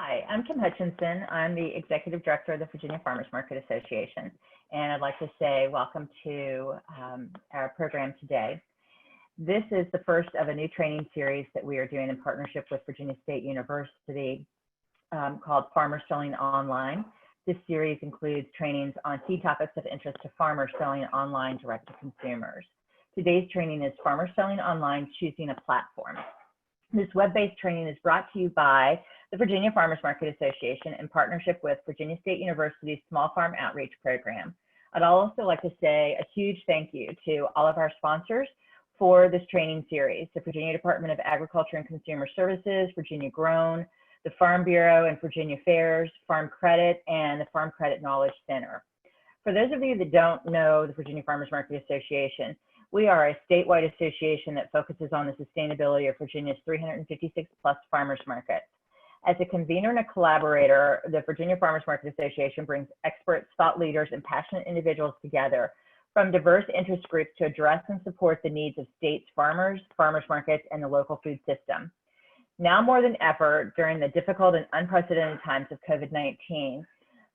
Hi, I'm Kim Hutchinson. I'm the Executive Director of the Virginia Farmers Market Association, and I'd like to say welcome to our program today. This is the first of a new training series that we are doing in partnership with Virginia State University called Farmers Selling Online. This series includes trainings on key topics of interest to farmers selling online direct to consumers. Today's training is Farmers Selling Online, Choosing a Platform. This web-based training is brought to you by the Virginia Farmers Market Association in partnership with Virginia State University's Small Farm Outreach Program. I'd also like to say a huge thank you to all of our sponsors for this training series: the Virginia Department of Agriculture and Consumer Services, Virginia Grown, the Farm Bureau and Virginia Fairs, Farm Credit, and the Farm Credit Knowledge Center. For those of you that don't know the Virginia Farmers Market Association, we are a statewide association that focuses on the sustainability of Virginia's 356 plus farmers markets. As a convener and a collaborator, the Virginia Farmers Market Association brings experts, thought leaders, and passionate individuals together from diverse interest groups to address and support the needs of states' farmers, farmers markets, and the local food system. Now more than ever, during the difficult and unprecedented times of COVID-19,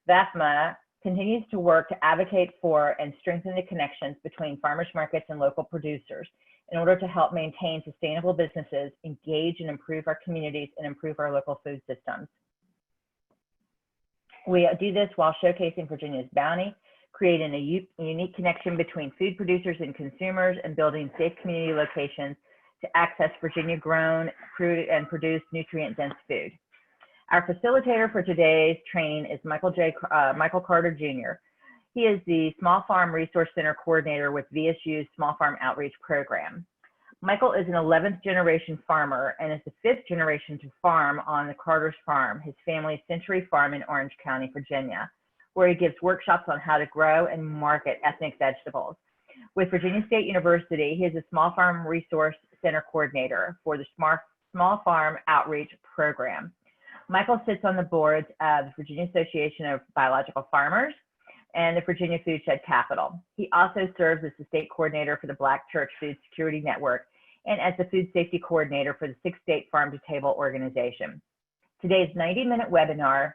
VAFMA continues to work to advocate for and strengthen the connections between farmers markets and local producers in order to help maintain sustainable businesses, engage and improve our communities, and improve our local food systems. We do this while showcasing Virginia's bounty, creating a unique connection between food producers and consumers, and building safe community locations to access Virginia grown and produced nutrient-dense food. Our facilitator for today's training is Michael Carter Jr. He is the Small Farm Resource Center Coordinator with VSU's Small Farm Outreach Program. Michael is an 11th generation farmer and is the 5th generation to farm on the Carter's Farm, his family's Century Farm in Orange County, Virginia, where he gives workshops on how to grow and market ethnic vegetables. With Virginia State University, he is a Small Farm Resource Center Coordinator for the Small Farm Outreach Program. Michael sits on the boards of the Virginia Association of Biological Farmers and the Virginia Food Shed Capital. He also serves as the state coordinator for the Black Church Food Security Network and as the food safety coordinator for the 6-state Farm to Table organization. Today's 90-minute webinar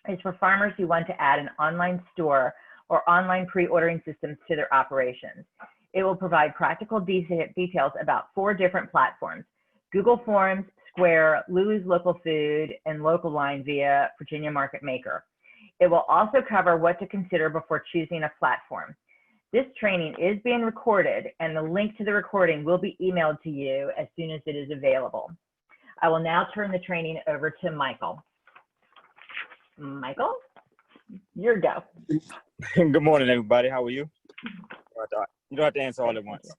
is for farmers who want to add an online store or online pre-ordering systems to their operations. It will provide practical details about 4 different platforms: Google Forms, Square, Lulus Local Food, and Local Line via Virginia Market Maker. It will also cover what to consider before choosing a platform. This training is being recorded, and the link to the recording will be emailed to you as soon as it is available. I will now turn the training over to Michael. Michael, your go. Good morning, everybody. How are you? You don't have to answer all at once.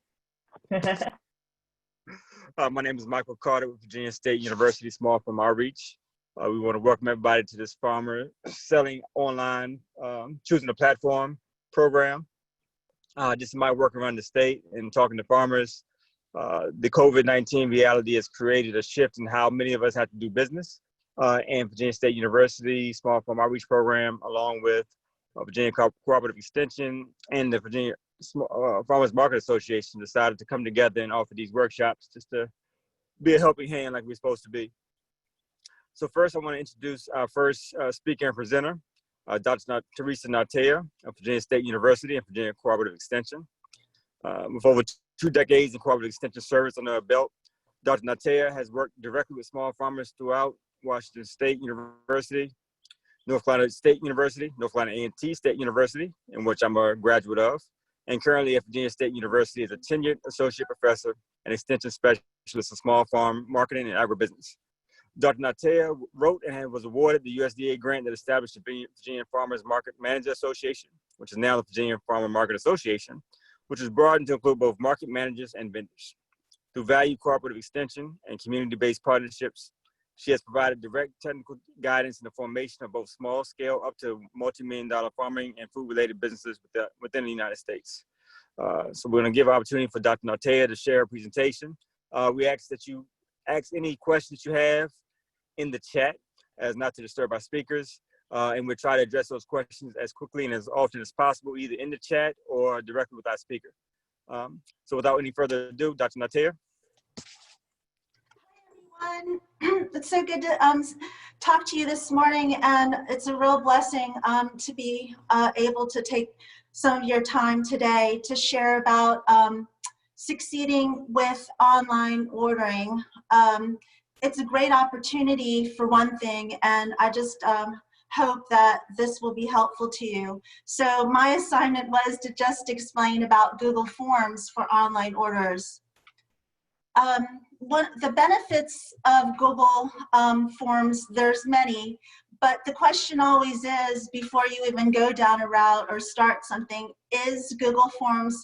My name is Michael Carter with Virginia State University Small Farm Outreach. We want to welcome everybody to this Farmer Selling Online, Choosing a Platform program. This is my work around the state and talking to farmers. The COVID-19 reality has created a shift in how many of us have to do business. And Virginia State University Small Farm Outreach Program, along with Virginia Cooperative Extension and the Virginia Farmers Market Association, decided to come together and offer these workshops just to be a helping hand like we're supposed to be. So first, I want to introduce our first speaker and presenter, Dr. Teresa Natea of Virginia State University and Virginia Cooperative Extension. With over 2 decades in cooperative extension service under her belt, Dr. Natea has worked directly with small farmers throughout Washington State University, North Carolina State University, North Carolina A&T State University, in which I'm a graduate of, and currently at Virginia State University as a tenured associate professor and extension specialist in small farm marketing and agribusiness. Dr. Natea wrote and was awarded the USDA grant that established the Virginia Farmers Market Manager Association, which is now the Virginia Farmer Market Association, which is broadened to include both market managers and vendors. Through value cooperative extension and community-based partnerships, she has provided direct technical guidance in the formation of both small-scale up to multi-million-dollar farming and food-related businesses within the United States. So we're going to give an opportunity for Dr. Natea to share a presentation. We ask that you ask any questions you have in the chat, as not to disturb our speakers, and we'll try to address those questions as quickly and as often as possible, either in the chat or directly with our speaker. So without any further ado, Dr. Natea. Hi, everyone. It's so good to talk to you this morning, and it's a real blessing to be able to take some of your time today to share about succeeding with online ordering. It's a great opportunity for one thing, and I just hope that this will be helpful to you. So my assignment was to just explain about Google Forms for online orders. The benefits of Google Forms, there's many, but the question always is, before you even go down a route or start something, is Google Forms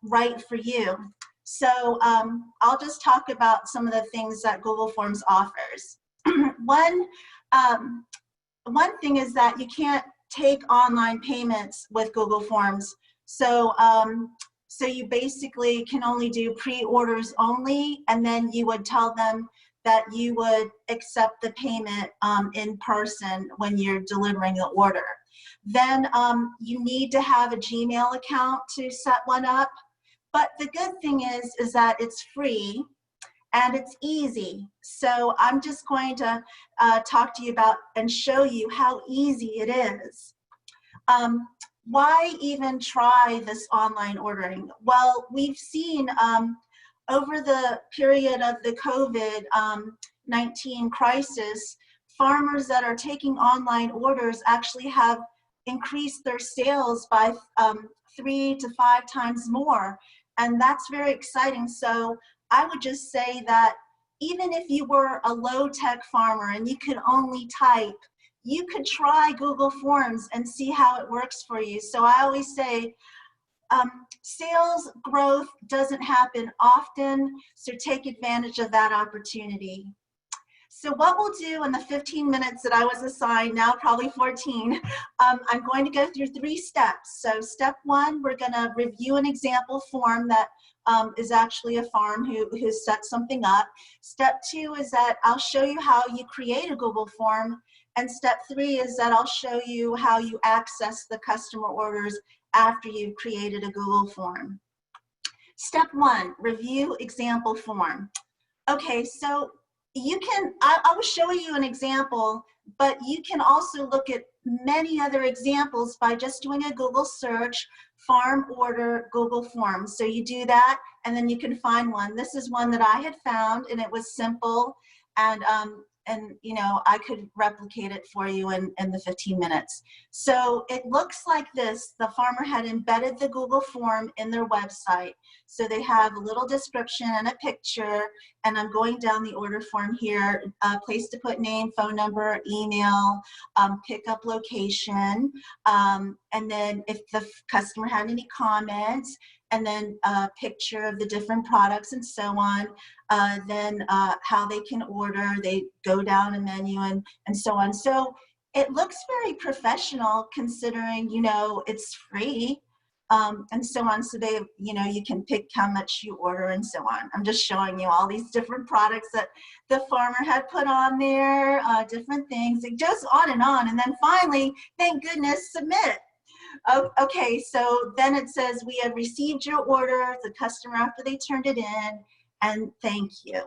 right for you? So I'll just talk about some of the things that Google Forms offers. One thing is that you can't take online payments with Google Forms. So so you basically can only do pre-orders only, and then you would tell them that you would accept the payment in person when you're delivering the order. Then you need to have a Gmail account to set one up. But the good thing is that it's free and it's easy. So I'm just going to talk to you about and show you how easy it is. Why even try this online ordering? Well, we've seen over the period of the COVID-19 crisis, farmers that are taking online orders actually have increased their sales by 3 to 5 times more. And that's very exciting. So I would just say that even if you were a low-tech farmer and you could only type, you could try Google Forms and see how it works for you. So I always say, sales growth doesn't happen often, so take advantage of that opportunity. So what we'll do in the 15 minutes that I was assigned, now probably 14, I'm going to go through 3 steps. So step 1, we're going to review an example form that is actually a farm who set something up. Step 2 is that I'll show you how you create a Google form. And step 3 is that I'll show you how you access the customer orders after you've created a Google form. Step 1, review example form. Okay, so you can, I will show you an example, but you can also look at many other examples by just doing a Google search, farm order Google Forms. So you do that, and then you can find one. This is one that I had found, and it was simple, and you know, I could replicate it for you in the 15 minutes. So it looks like this. The farmer had embedded the Google form in their website. So they have a little description and a picture, and I'm going down the order form here, place to put name, phone number, email, pickup location, and then if the customer had any comments, and then a picture of the different products and so on, then how they can order, they go down a menu and so on. So it looks very professional considering, you know, it's free and so on. So they, you know, you can pick how much you order and so on. I'm just showing you all these different products that the farmer had put on there, different things. It goes on. And then finally, thank goodness, submit. Okay, so then it says, we have received your order, the customer after they turned it in, and thank you.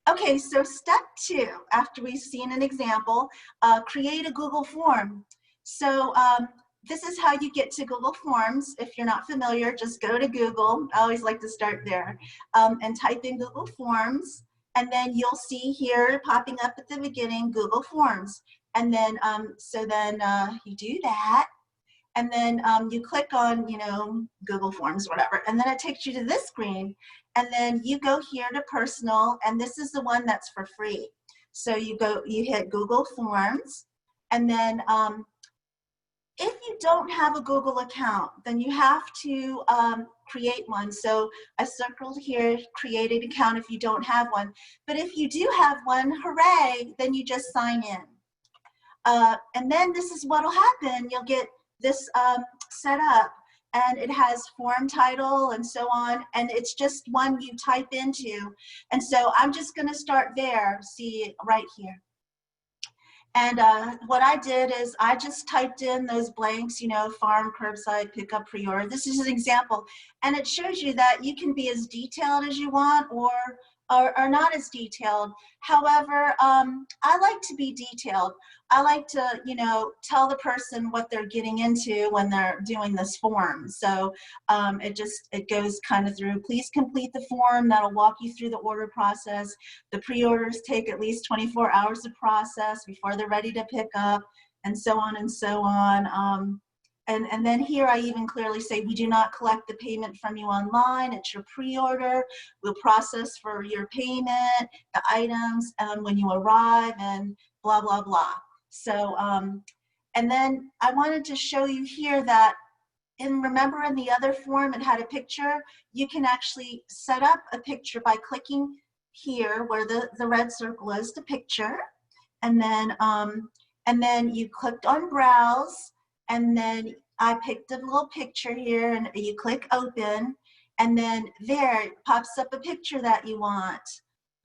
Okay, so step 2, after we've seen an example, create a Google form. So this is how you get to Google Forms. If you're not familiar, just go to Google. I always like to start there, and type in Google Forms, and then you'll see here popping up at the beginning, Google Forms. And then, so then you do that. And then you click on, you know, Google Forms, whatever, and then it takes you to this screen. And then you go here to personal, and this is the one that's for free. So you hit Google Forms, and then if you don't have a Google account, then you have to create one. So I circled here, create an account if you don't have one. But if you do have one, hooray, then you just sign in. And then this is what'll happen. You'll get this set up, and it has form title and so on, and it's just one you type into. And so I'm just going to start there, see right here. And what I did is I just typed in those blanks, you know, farm, curbside, pickup, pre-order. This is an example, and it shows you that you can be as detailed as you want, or are not as detailed. However, I like to be detailed. I like to, you know, tell the person what they're getting into when they're doing this form. So it goes kind of through, please complete the form. That'll walk you through the order process. The pre-orders take at least 24 hours to process before they're ready to pick up, and so on and so on. And then here I even clearly say, we do not collect the payment from you online. It's your pre-order. We'll process for your payment, the items when you arrive, and blah, blah, blah. So, and then I wanted to show you here that remember in the other form, it had a picture. You can actually set up a picture by clicking here where the red circle is, the picture. And then you clicked on browse, and then I picked a little picture here, and you click open, and then there it pops up a picture that you want,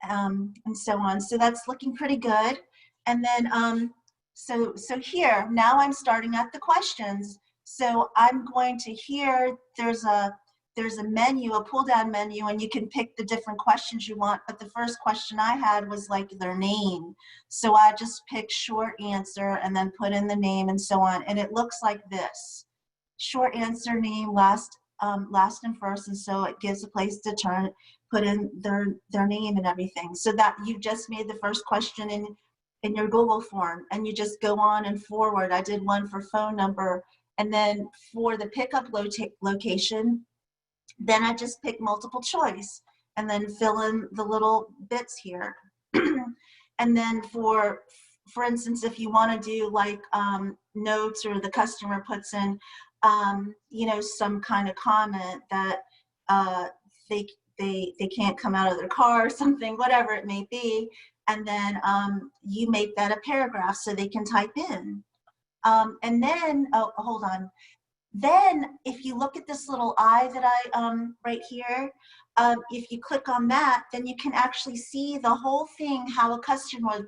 and so on. So that's looking pretty good. And then so here now I'm starting at the questions. So I'm going to here, there's a menu, a pull down menu, and you can pick the different questions you want. But the first question I had was like their name. So I just picked short answer and then put in the name and so on. And it looks like this: short answer, name, last and first. And so it gives a place to put in their name and everything. So that you just made the first question in your Google form, and you just go on and forward. I did one for phone number, and then for the pickup location, then I just pick multiple choice and then fill in the little bits here. And then for instance, if you want to do like notes, or the customer puts in, you know, some kind of comment that they can't come out of their car or something, whatever it may be, and then you make that a paragraph so they can type in. And then, oh, hold on. Then if you look at this little eye that I, right here, if you click on that, then you can actually see the whole thing, how a customer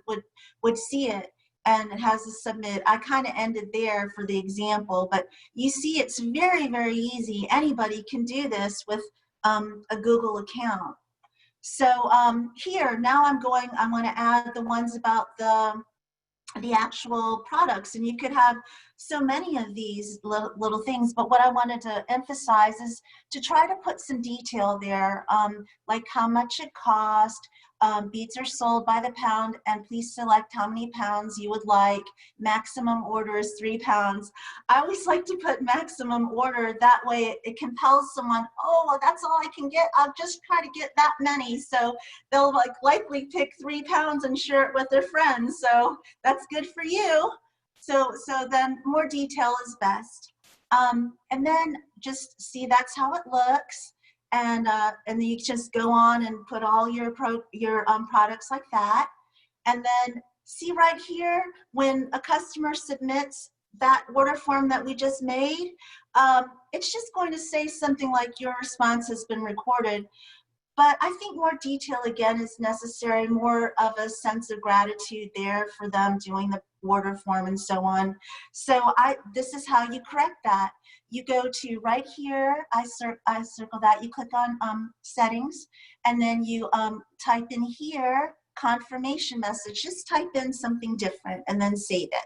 would see it. And it has a submit. I kind of ended there for the example, but you see it's very, very easy. Anybody can do this with a Google account. So here, now I want to add the ones about the actual products, and you could have so many of these little things, but what I wanted to emphasize is to try to put some detail there, like how much it cost. Beads are sold by the pound, and please select how many pounds you would like. Maximum order is 3 pounds. I always like to put maximum order, that way it compels someone, oh, well, that's all I can get, I'll just try to get that many. So they'll likely pick 3 pounds and share it with their friends. So that's good for you. So then more detail is best. And then just see, that's how it looks. And then you just go on and put all your products like that. And then see right here, when a customer submits that order form that we just made, it's just going to say something like your response has been recorded. But I think more detail, again, is necessary, more of a sense of gratitude there for them doing the order form and so on. So this is how you correct that. You go to right here, I circle that, you click on settings, and then you type in here, confirmation message, just type in something different and then save it.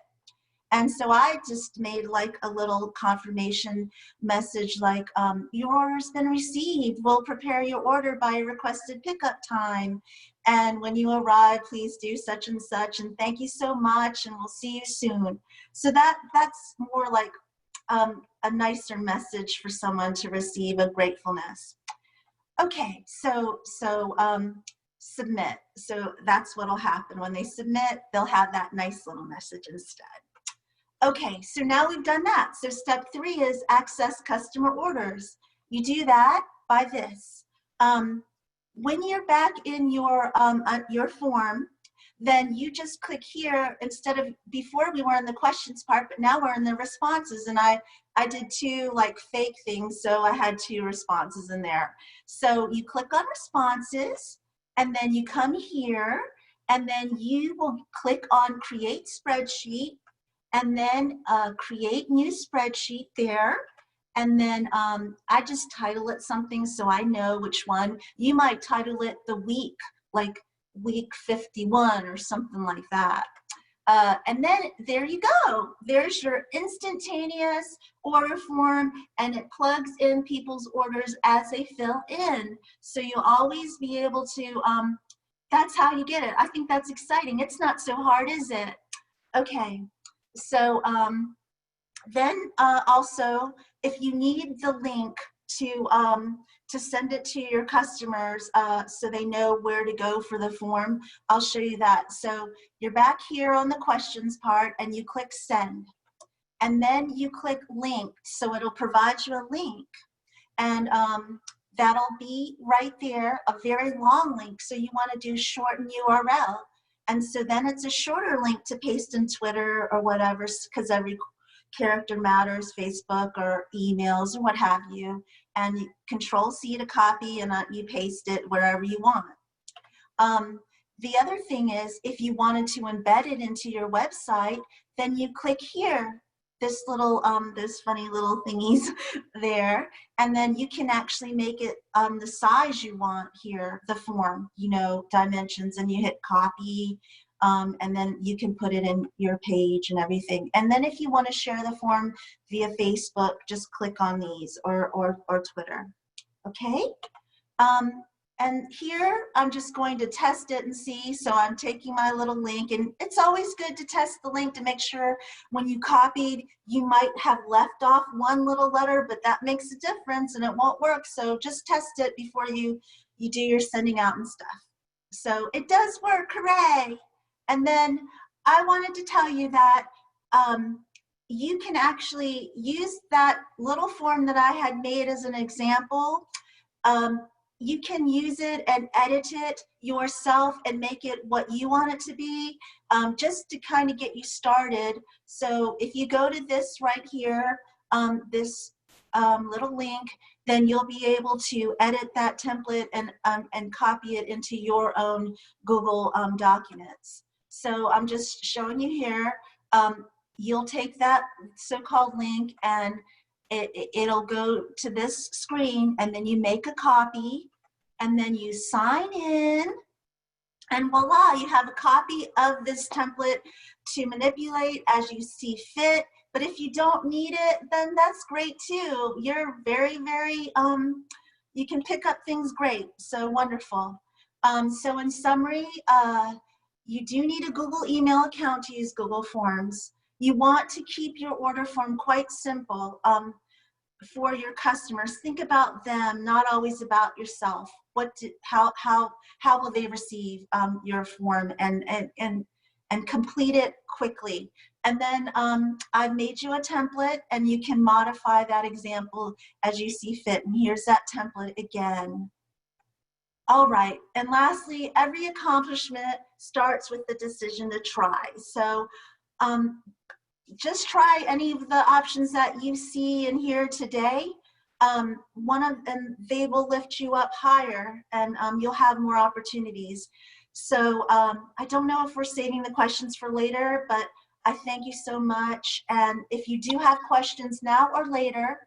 And so I just made like a little confirmation message like, your order's been received. We'll prepare your order by requested pickup time. And when you arrive, please do such and such. And thank you so much. And we'll see you soon. So that's more like a nicer message for someone to receive, a gratefulness. Okay, so submit. So that's what'll happen. When they submit, they'll have that nice little message instead. Okay, so now we've done that. So step 3 is access customer orders. You do that by this. When you're back in your form, then you just click here instead of, before we were in the questions part, but now we're in the responses. And I did 2 like fake things, so I had 2 responses in there. So you click on responses, and then you come here, and then you will click on create spreadsheet, and then create new spreadsheet there. And then I just title it something so I know which one. You might title it the week like week 51 or something like that. And then there you go. There's your instantaneous order form, and it plugs in people's orders as they fill in. So you'll always be able to, that's how you get it. I think that's exciting. It's not so hard, is it? Okay, so then also, if you need the link to send it to your customers so they know where to go for the form, I'll show you that. So you're back here on the questions part, and you click send. And then you click link, so it'll provide you a link. And that'll be right there, a very long link. So you want to do shorten URL. And so then it's a shorter link to paste in Twitter or whatever, because every character matters, Facebook or emails or what have you. And you Control-C to copy, and you paste it wherever you want. The other thing is, if you wanted to embed it into your website, then you click here, this little, those funny little thingies there, and then you can actually make it the size you want here, the form, you know, dimensions, and you hit copy, and then you can put it in your page and everything. And then if you want to share the form via Facebook, just click on these, or Twitter. Okay? And here I'm just going to test it and see. So I'm taking my little link, and it's always good to test the link to make sure when you copied, you might have left off one little letter, but that makes a difference and it won't work. So just test it before you do your sending out and stuff. So it does work, hooray. And then I wanted to tell you that you can actually use that little form that I had made as an example. You can use it and edit it yourself and make it what you want it to be, just to kind of get you started. So if you go to this right here, this little link, then you'll be able to edit that template and copy it into your own Google documents. So I'm just showing you here. You'll take that so-called link, and it'll go to this screen, and then you make a copy, and then you sign in, and voila, you have a copy of this template to manipulate as you see fit. But if you don't need it, then that's great too. You're very, very, you can pick up things great, so wonderful. So in summary, you do need a Google email account to use Google Forms. You want to keep your order form quite simple for your customers. Think about them, not always about yourself. How will they receive your form, and complete it quickly. And then I've made you a template, and you can modify that example as you see fit. And here's that template again. All right, and lastly, every accomplishment starts with the decision to try. So just try any of the options that you see and hear today. One of them, they will lift you up higher, and you'll have more opportunities. So I don't know if we're saving the questions for later, but I thank you so much. And if you do have questions now or later,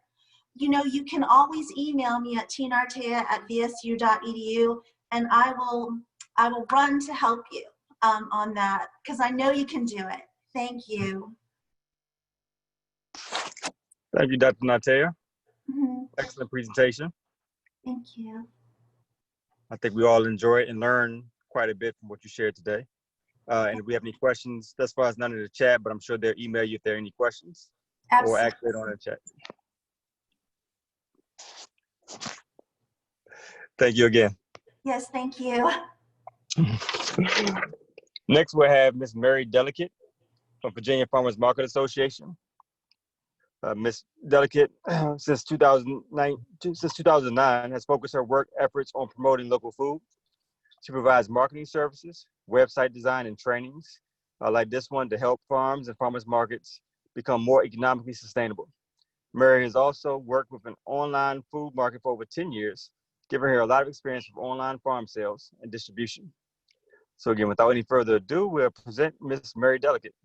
you know, you can always email me at tinartea@vsu.edu, and I will run to help you on that, because I know you can do it. Thank you. Thank you, Dr. Natea. Mm-hmm. Excellent presentation. Thank you. I think we all enjoyed and learned quite a bit from what you shared today. And if we have any questions, thus far, it's none in the chat, but I'm sure they'll email you if there are any questions. Absolutely. Or activate on the chat. Thank you again. Yes, thank you. Next, we'll have Ms. Mary Delicate from Virginia Farmers Market Association. Ms. Delicate, since 2009, has focused her work efforts on promoting local food. She provides marketing services, website design, and trainings like this one to help farms and farmers markets become more economically sustainable. Mary has also worked with an online food market for over 10 years, giving her a lot of experience with online farm sales and distribution. So again, without any further ado, we'll present Ms. Mary Delicate.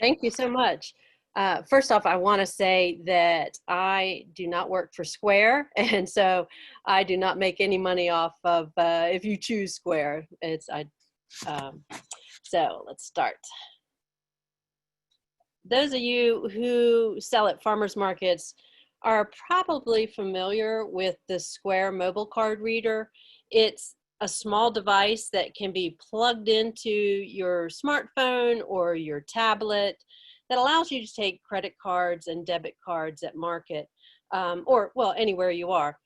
Thank you so much. First off, I want to say that I do not work for Square, and so I do not make any money off of if you choose Square. So let's start. Those of you who sell at farmers markets are probably familiar with the Square mobile card reader. It's a small device that can be plugged into your smartphone or your tablet that allows you to take credit cards and debit cards at market, or well, anywhere you are.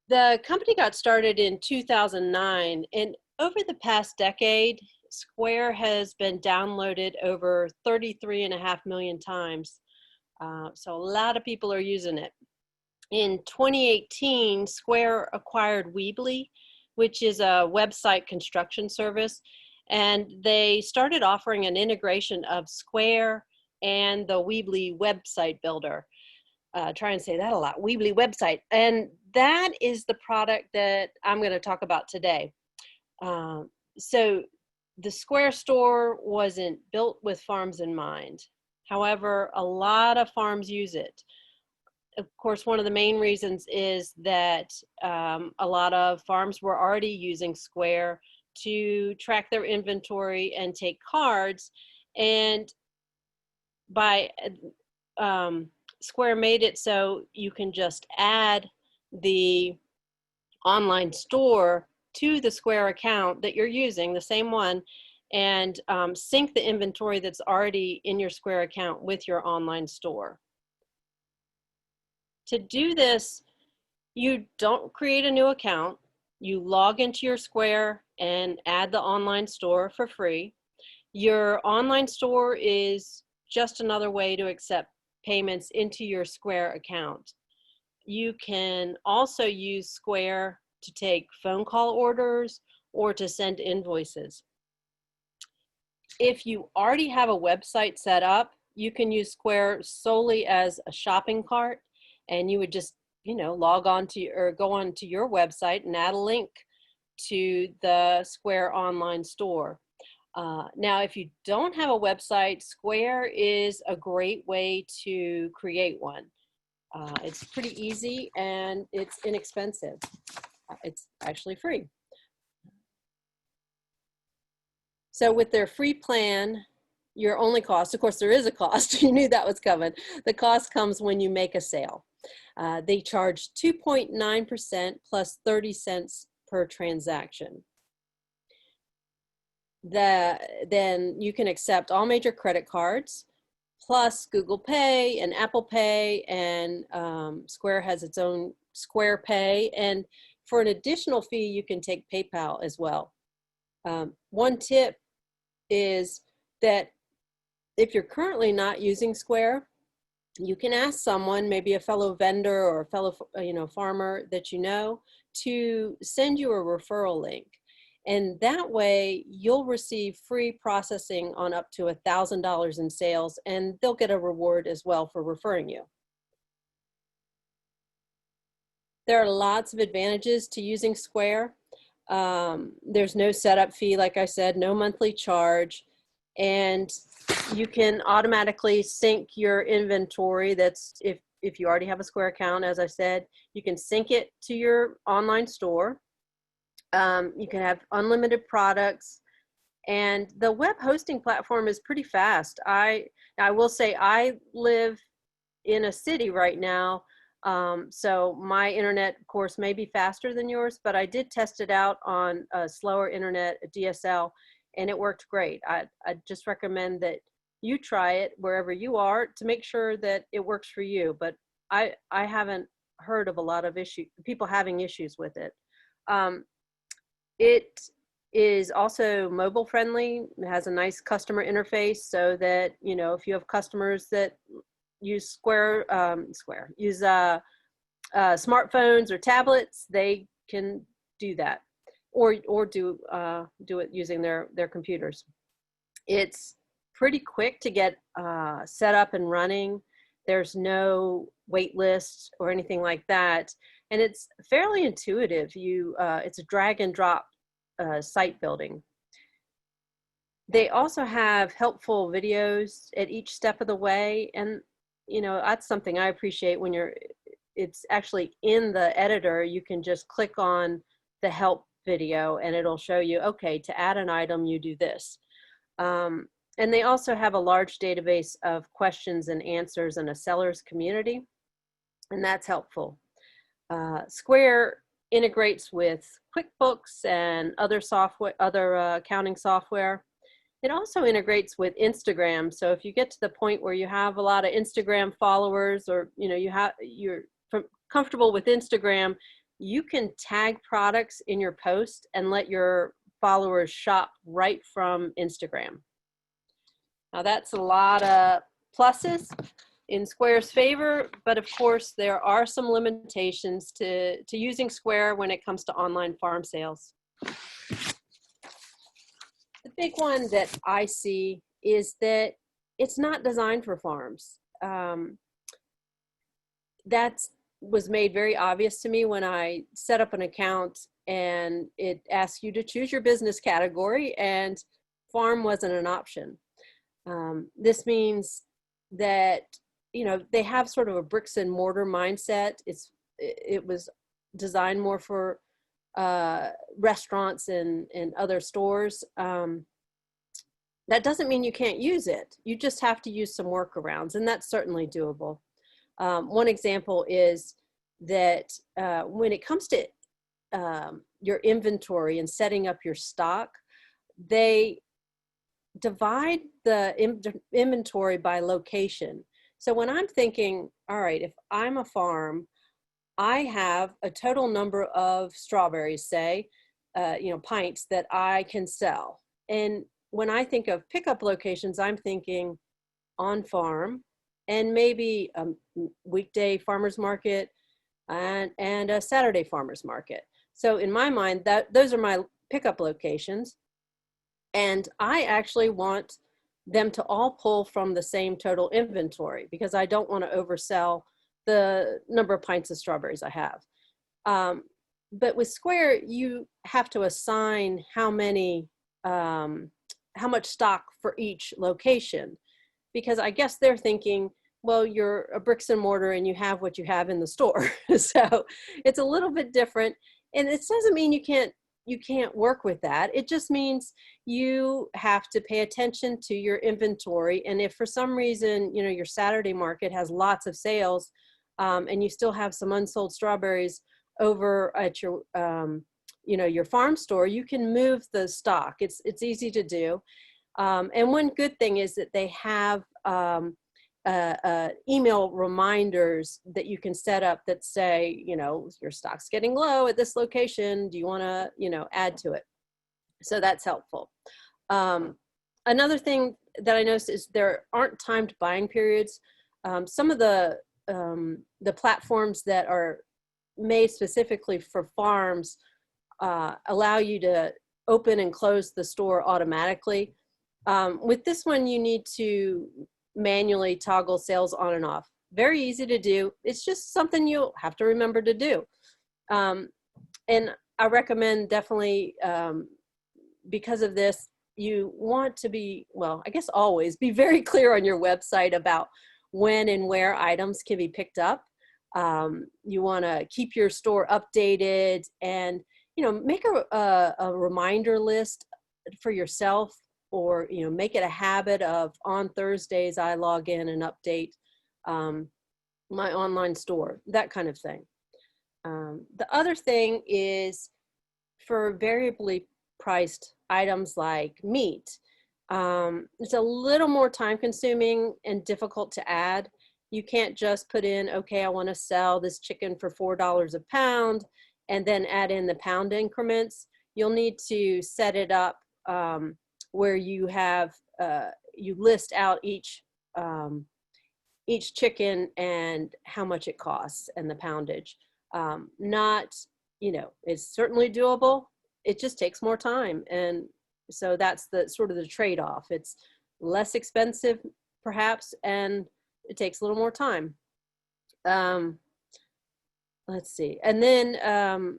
The company got started in 2009, and over the past decade, Square has been downloaded over 33.5 million times. So a lot of people are using it. In 2018, Square acquired Weebly, which is a website construction service, and they started offering an integration of Square and the Weebly website builder. Try and say that a lot, Weebly website. And that is the product that I'm going to talk about today. So the Square store wasn't built with farms in mind. However, a lot of farms use it. Of course, one of the main reasons is that a lot of farms were already using Square to track their inventory and take cards. And by Square made it so you can just add the online store to the Square account that you're using, the same one, and sync the inventory that's already in your Square account with your online store. To do this, you don't create a new account. You log into your Square and add the online store for free. Your online store is just another way to accept payments into your Square account. You can also use Square to take phone call orders or to send invoices. If you already have a website set up, you can use Square solely as a shopping cart, and you would just, log on to or go on to your website and add a link to the Square online store. Now, if you don't have a website, Square is a great way to create one. It's pretty easy and it's inexpensive. It's actually free. So with their free plan, your only cost, of course there is a cost, you knew that was coming. The cost comes when you make a sale. They charge 2.9% plus 30 cents per transaction. Then you can accept all major credit cards, plus Google Pay and Apple Pay, and Square has its own Square Pay. And for an additional fee, you can take PayPal as well. One tip is that if you're currently not using Square, you can ask someone, maybe a fellow vendor or a fellow farmer that you know, to send you a referral link. And that way you'll receive free processing on up to $1,000 in sales, and they'll get a reward as well for referring you. There are lots of advantages to using Square. There's no setup fee, like I said, no monthly charge, and you can automatically sync your inventory. That's if you already have a Square account, as I said, you can sync it to your online store. You can have unlimited products, and the web hosting platform is pretty fast. I will say I live in a city right now, so my internet, of course, may be faster than yours, but I did test it out on a slower internet, a DSL, and it worked great. I just recommend that you try it wherever you are to make sure that it works for you, but I haven't heard of a lot of people having issues with it. It is also mobile friendly. It has a nice customer interface so that, if you have customers that use use smartphones or tablets, they can do that, or do it using their computers. It's pretty quick to get set up and running. There's no wait list or anything like that, and it's fairly intuitive. It's a drag and drop site building. They also have helpful videos at each step of the way. And, you know, that's something I appreciate when it's actually in the editor. You can just click on the help video and it'll show you, okay, to add an item, you do this. And they also have a large database of questions and answers and a sellers community, and that's helpful. Square integrates with QuickBooks and other software, other accounting software. It also integrates with Instagram. So if you get to the point where you have a lot of Instagram followers, or you know you're comfortable with Instagram, you can tag products in your post and let your followers shop right from Instagram. Now that's a lot of pluses in Square's favor, but of course there are some limitations to using Square when it comes to online farm sales. The big one that I see is that it's not designed for farms. That was made very obvious to me when I set up an account and it asks you to choose your business category, and farm wasn't an option. This means that, you know, they have sort of a bricks and mortar mindset. It was designed more for restaurants and other stores. That doesn't mean you can't use it. You just have to use some workarounds, and that's certainly doable. One example is that when it comes to your inventory and setting up your stock, they divide the inventory by location. So when I'm thinking, all right, if I'm a farm, I have a total number of strawberries, say, pints that I can sell. And when I think of pickup locations, I'm thinking on farm and maybe a weekday farmer's market and a Saturday farmer's market. So in my mind, those are my pickup locations. And I actually want them to all pull from the same total inventory because I don't want to oversell the number of pints of strawberries I have. But with Square, you have to assign how much stock for each location, because I guess they're thinking, well, you're a bricks and mortar and you have what you have in the store. So it's a little bit different. And it doesn't mean you can't work with that. It just means you have to pay attention to your inventory. And if for some reason, you know, your Saturday market has lots of sales and you still have some unsold strawberries over at your, your farm store, you can move the stock. It's easy to do. And one good thing is that they have email reminders that you can set up that say, you know, your stock's getting low at this location. Do you want to, add to it? So that's helpful. Another thing that I noticed is there aren't timed buying periods. Some of the platforms that are made specifically for farms allow you to open and close the store automatically. With this one, you need to manually toggle sales on and off. Very easy to do. It's just something you'll have to remember to do. And I recommend definitely, because of this, you want to be, well, I guess always be very clear on your website about when and where items can be picked up. You want to keep your store updated and, make a reminder list for yourself, or, make it a habit of on Thursdays, I log in and update my online store, that kind of thing. The other thing is for variably priced items like meat. It's a little more time consuming and difficult to add. You can't just put in, okay, I want to sell this chicken for $4 a pound and then add in the pound increments. You'll need to set it up where you have, you list out each chicken and how much it costs and the poundage. It's certainly doable. It just takes more time. And so that's the sort of the trade-off. It's less expensive perhaps, and it takes a little more time. Let's see. And then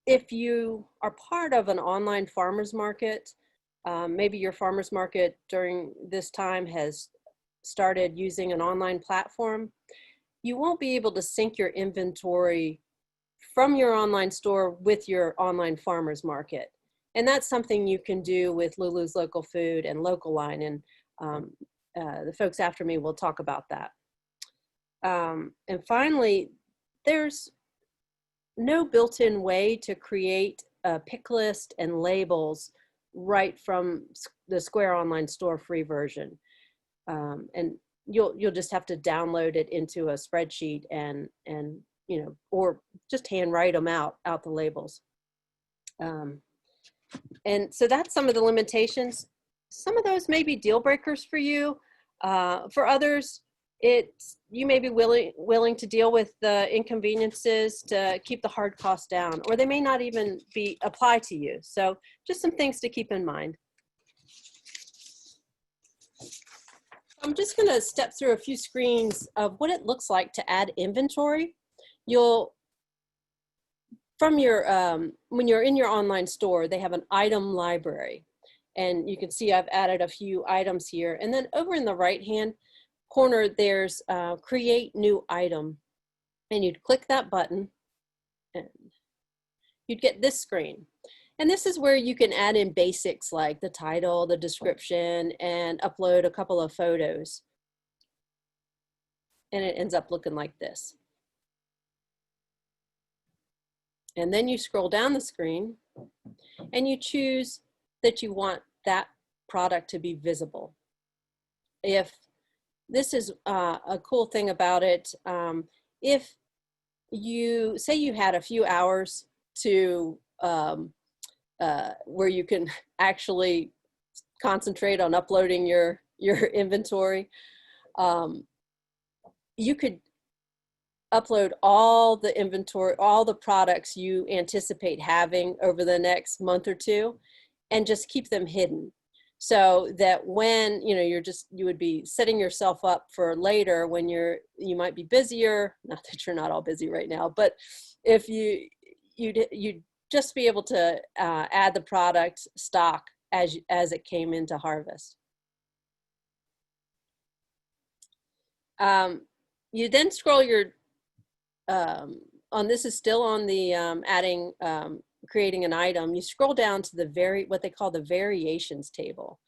if you are part of an online farmers market, Maybe your farmer's market during this time has started using an online platform. You won't be able to sync your inventory from your online store with your online farmer's market. And that's something you can do with Lulus Local Food and Local Line. And the folks after me will talk about that. And finally, there's no built-in way to create a pick list and labels right from the Square Online Store free version. And you'll just have to download it into a spreadsheet and you know, or just hand write them out the labels. And so that's some of the limitations. Some of those may be deal breakers for you. For others, you may be willing to deal with the inconveniences to keep the hard costs down, or they may not even apply to you. So just some things to keep in mind. I'm just going to step through a few screens of what it looks like to add inventory. From your, when you're in your online store, they have an item library. And you can see I've added a few items here. And then over in the right-hand corner, there's Create New Item. And you'd click that button, and you'd get this screen. And this is where you can add in basics like the title, the description, and upload a couple of photos. And it ends up looking like this. And then you scroll down the screen and you choose that you want that product to be visible. If this is a cool thing about it, if you say you had a few hours to where you can actually concentrate on uploading your inventory, you could upload all the inventory, all the products you anticipate having over the next month or two, and just keep them hidden. So that when, you know, you would be setting yourself up for later when you might be busier, not that you're not all busy right now, but if you'd just be able to add the product stock as it came into harvest. You then scroll this is still on the creating an item. You scroll down to what they call the variations table.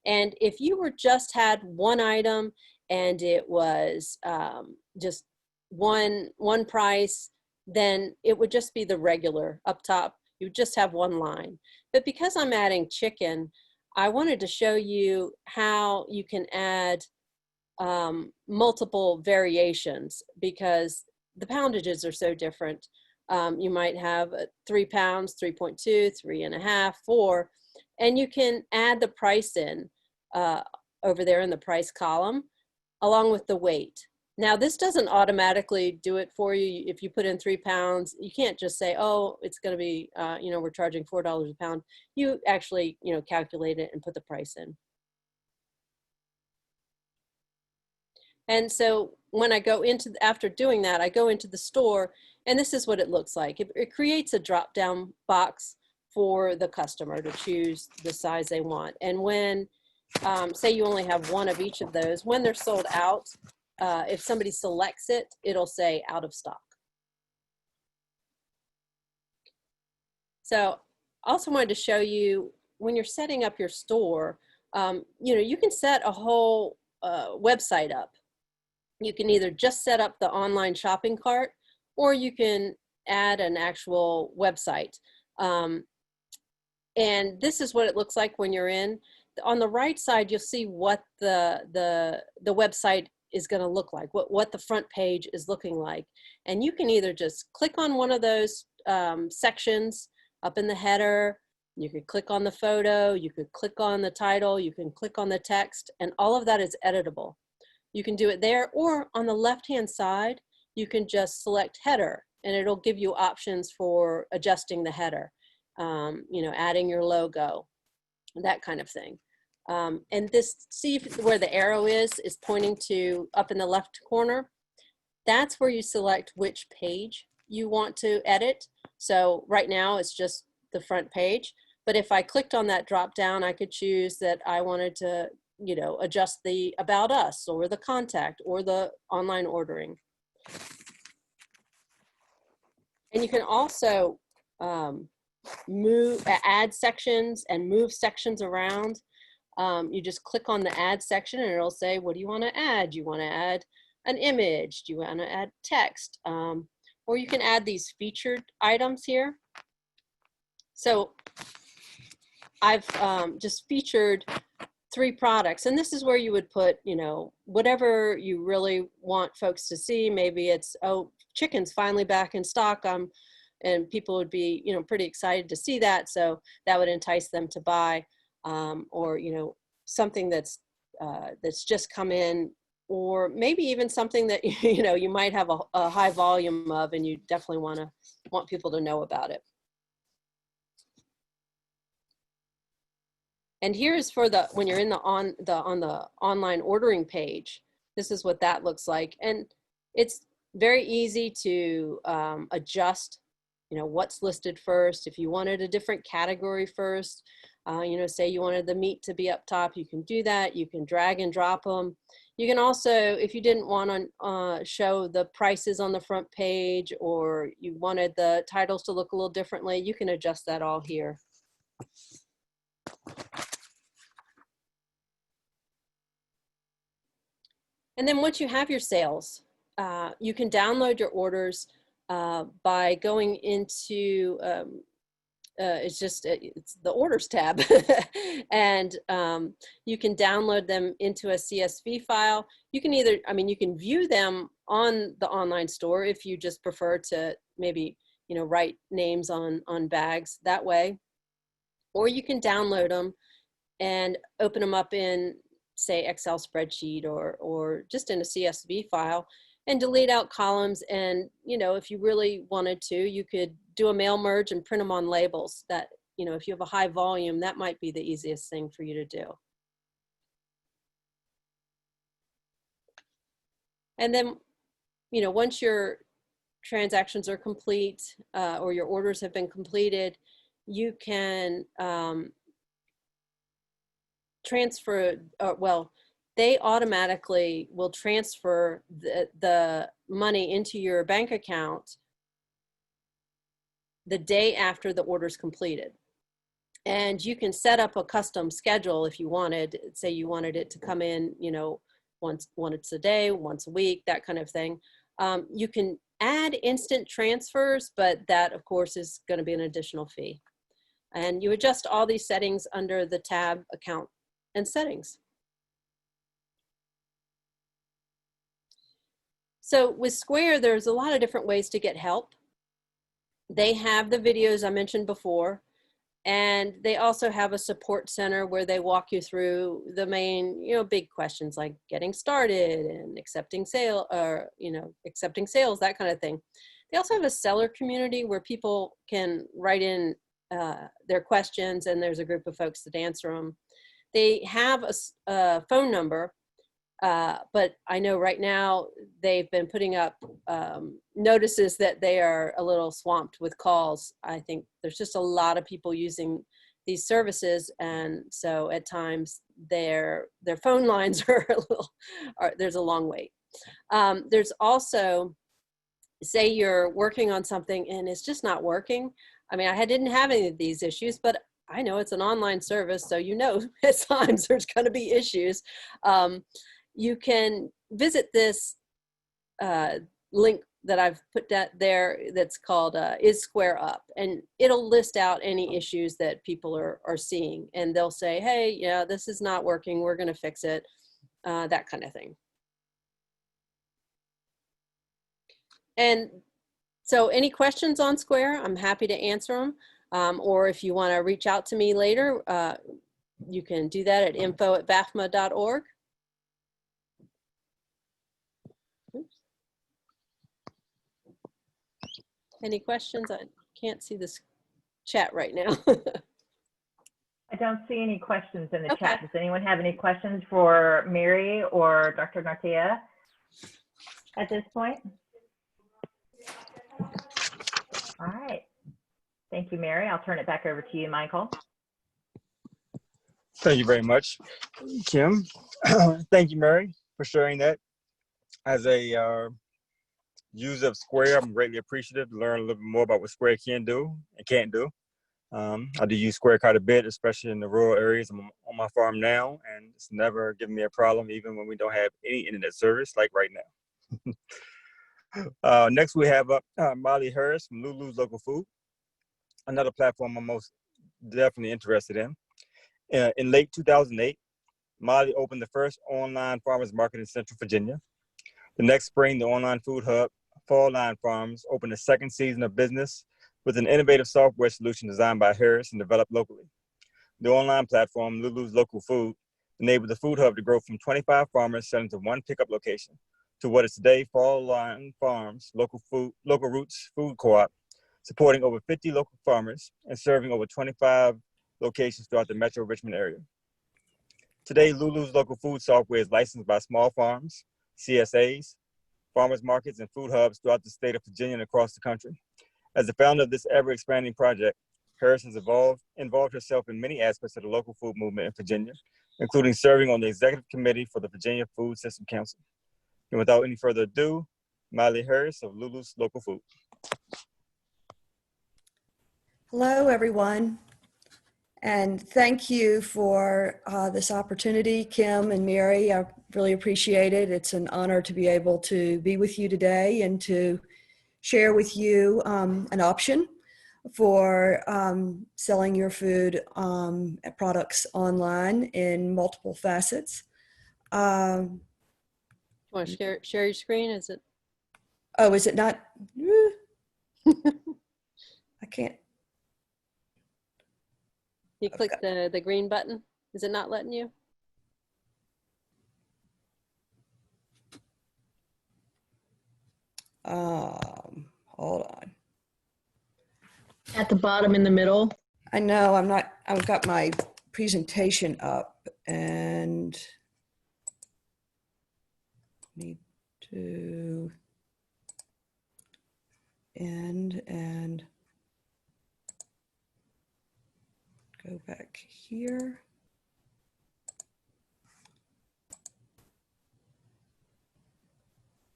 And if you just had one item and it was just one price, then it would just be the regular up top. You would just have one line. But because I'm adding chicken, I wanted to show you how you can add multiple variations, because the poundages are so different. You might have 3 pounds, 3.2, 3.5, 4, and you can add the price in over there in the price column along with the weight. Now this doesn't automatically do it for you. If you put in 3 pounds, you can't just say, oh, it's going to be, we're charging $4 a pound. You actually, calculate it and put the price in. And so when I go after doing that, I go into the store, and this is what it looks like. It creates a drop-down box for the customer to choose the size they want. And when, say you only have one of each of those, when they're sold out, if somebody selects it, it'll say out of stock. So I also wanted to show you, when you're setting up your store, you can set a whole website up. You can either just set up the online shopping cart, or you can add an actual website. And this is what it looks like when you're in. On the right side, you'll see what the website is going to look like, what the front page is looking like. And you can either just click on one of those sections up in the header. You could click on the photo, you could click on the title, you can click on the text, and all of that is editable. You can do it there, or on the left-hand side, you can just select header, and it'll give you options for adjusting the header, adding your logo, that kind of thing. And see where the arrow is pointing to up in the left corner. That's where you select which page you want to edit. So right now it's just the front page. But if I clicked on that drop down, I could choose that I wanted to, you know, adjust the about us or the contact or the online ordering. And you can also add sections and move sections around. You just click on the add section and it'll say, what do you want to add? Do you want to add an image? Do you want to add text? Or you can add these featured items here. So I've just featured 3 products, and this is where you would put, you know, whatever you really want folks to see. Maybe it's, oh, chicken's finally back in stock, and people would be, you know, pretty excited to see that, so that would entice them to buy, or, you know, something that's just come in, or maybe even something that you know you might have a high volume of, and you definitely want people to know about it. And here's for when you're in on the online ordering page. This is what that looks like, and it's very easy to adjust, you know, what's listed first. If you wanted a different category first, you know, say you wanted the meat to be up top, you can do that. You can drag and drop them. You can also, if you didn't want to show the prices on the front page, or you wanted the titles to look a little differently, you can adjust that all here. And then once you have your sales, you can download your orders by going into, it's the orders tab. And you can download them into a CSV file. You can either, I mean, you can view them on the online store if you just prefer to maybe, you know, write names on bags that way. Or you can download them and open them up in, say, Excel spreadsheet or just in a CSV file, and delete out columns. And, you know, if you really wanted to, you could do a mail merge and print them on labels. That, you know, if you have a high volume, that might be the easiest thing for you to do. And then, you know, once your transactions are complete, or your orders have been completed, you can transfer, well, they automatically will transfer the money into your bank account the day after the order's completed. And you can set up a custom schedule if you wanted. Say you wanted it to come in, you know, once a day, once a week, that kind of thing. You can add instant transfers, but that, of course, is going to be an additional fee. And you adjust all these settings under the tab Account and Settings. So with Square, there's a lot of different ways to get help. They have the videos I mentioned before, and they also have a support center where they walk you through the main, you know, big questions like getting started and accepting sales, that kind of thing. They also have a seller community where people can write in their questions, and there's a group of folks that answer them. They have a phone number, but I know right now they've been putting up notices that they are a little swamped with calls. I think there's just a lot of people using these services, and so at times their phone lines are there's a long wait. There's also, say you're working on something and it's just not working. I mean, I didn't have any of these issues, but I know it's an online service, so you know at times there's going to be issues. You can visit this link that I've put there that's called Is Square Up? And it'll list out any issues that people are seeing. And they'll say, hey, yeah, this is not working. We're going to fix it, that kind of thing. And so any questions on Square, I'm happy to answer them. Or if you want to reach out to me later, you can do that at info@bafma.org. Oops. Any questions? I can't see this chat right now. I don't see any questions in the chat. Does anyone have any questions for Mary or Dr. Garcia at this point? All right. Thank you, Mary. I'll turn it back over to you, Michael. Thank you very much, Kim. Thank you, Mary, for sharing that. As a user of Square, I'm greatly appreciative to learn a little bit more about what Square can do and can't do. I do use Square quite a bit, especially in the rural areas. I'm on my farm now, and it's never given me a problem, even when we don't have any internet service, like right now. Next, we have Molly Harris from Lulus Local Food, another platform I'm most definitely interested in. In late 2008, Molly opened the first online farmers market in Central Virginia. The next spring, the online food hub, Fall Line Farms, opened a second season of business with an innovative software solution designed by Harris and developed locally. The online platform, Lulu's Local Food, enabled the food hub to grow from 25 farmers selling to one pickup location to what is today Fall Line Farms, Local Roots Food Co-op, supporting over 50 local farmers and serving over 25 locations throughout the Metro Richmond area. Today, Lulu's Local Food software is licensed by small farms, CSAs, farmers markets, and food hubs throughout the state of Virginia and across the country. As the founder of this ever-expanding project, Harris has involved herself in many aspects of the local food movement in Virginia, including serving on the executive committee for the Virginia Food System Council. And without any further ado, Molly Harris of Lulu's Local Food. Hello, everyone. And thank you for this opportunity, Kim and Mary. I really appreciate it. It's an honor to be able to be with you today and to share with you an option for selling your food products online in multiple facets. You want to share your screen? Is it? Oh, is it not? I can't. You click the green button. Is it not letting you? Hold on. At the bottom in the middle. I know I've got my presentation up and need to end and go back here.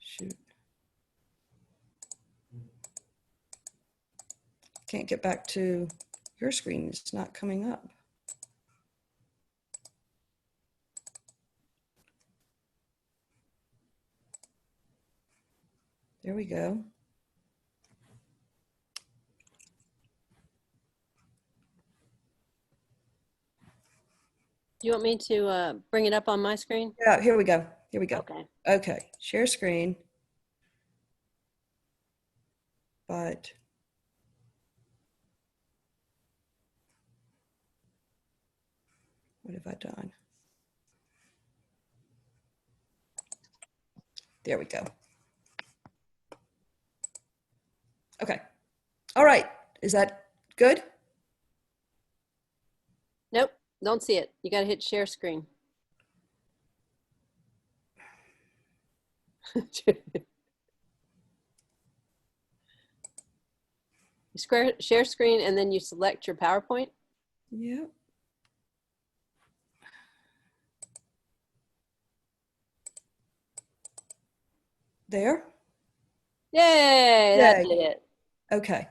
Shoot. Can't get back to your screen. It's not coming up. There we go. Do you want me to bring it up on my screen? Yeah, here we go. Here we go. Okay. Okay, share screen. But what have I done? There we go. Okay. All right. Is that good? Nope, don't see it. You got to hit share screen. You share screen and then you select your PowerPoint. Yep. There? Yay, that Yay. did it. Okay.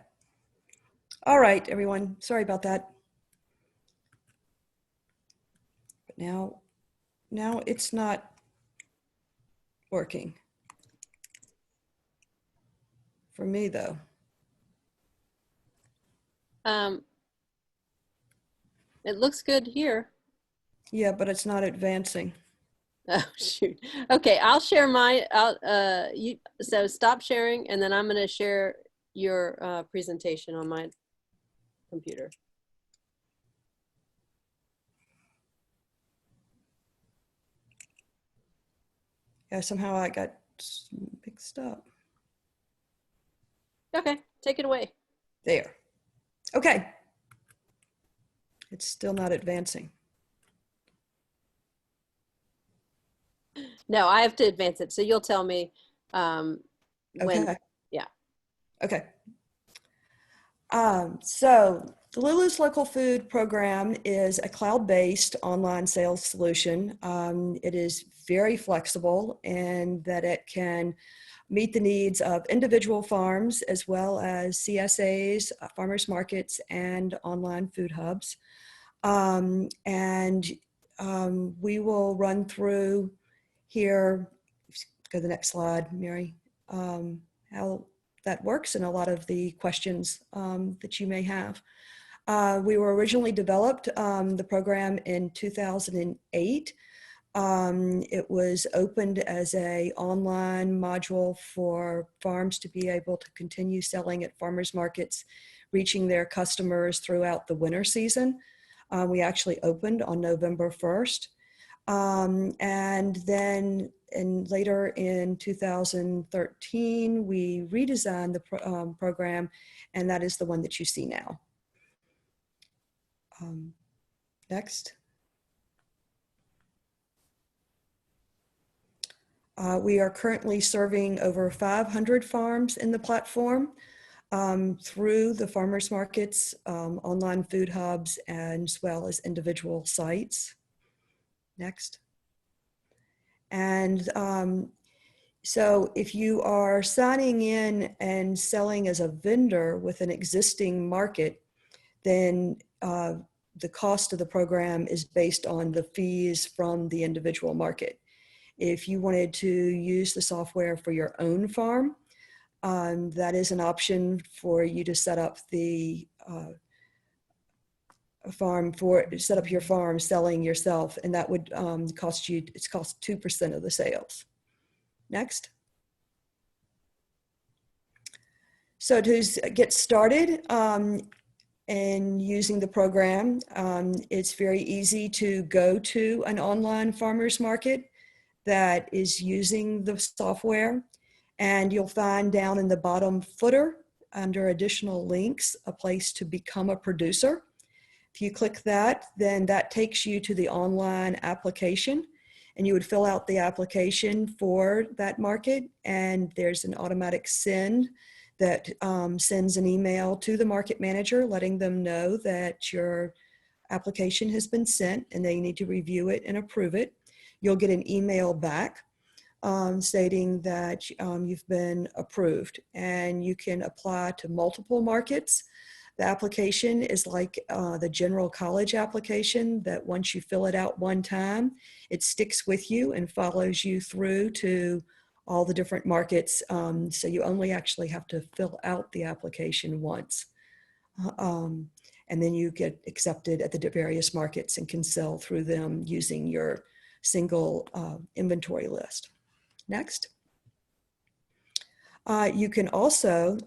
All right, everyone. Sorry about that. But now it's not working. For me, though. It looks good here. Yeah, but it's not advancing. Oh shoot. Okay, I'll share my. So stop sharing, and then I'm going to share your presentation on my computer. Yeah, somehow I got mixed up. Okay, take it away. There. Okay. It's still not advancing. No, I have to advance it. So you'll tell me when. Okay. Yeah. Okay. So The Lulus Local Food Program is a cloud-based online sales solution. It is very flexible in that it can meet the needs of individual farms as well as CSAs, farmers markets, and online food hubs. We will run through here, go to the next slide, Mary, how that works and a lot of the questions that you may have. We were originally developed, the program in 2008. It was opened as an online module for farms to be able to continue selling at farmers markets, reaching their customers throughout the winter season. We actually opened on November 1st. And then later in 2013, we redesigned the program, and that is the one that you see now. Next. We are currently serving over 500 farms in the platform through the farmers markets, online food hubs, as well as individual sites. Next. And so if you are signing in and selling as a vendor with an existing market, then the cost of the program is based on the fees from the individual market. If you wanted to use the software for your own farm, that is an option for you to set up the set up your farm selling yourself, and that would cost 2% of the sales. Next. So to get started in using the program, it's very easy to go to an online farmers market that is using the software, and you'll find down in the bottom footer under additional links a place to become a producer. If you click that, then that takes you to the online application, and you would fill out the application for that market, and there's an automatic send that sends an email to the market manager letting them know that your application has been sent and they need to review it and approve it. You'll get an email back stating that you've been approved, and you can apply to multiple markets. The application is like the general college application that once you fill it out one time, it sticks with you and follows you through to all the different markets. So you only actually have to fill out the application once. And then you get accepted at the various markets and can sell through them using your single inventory list. Next. You can also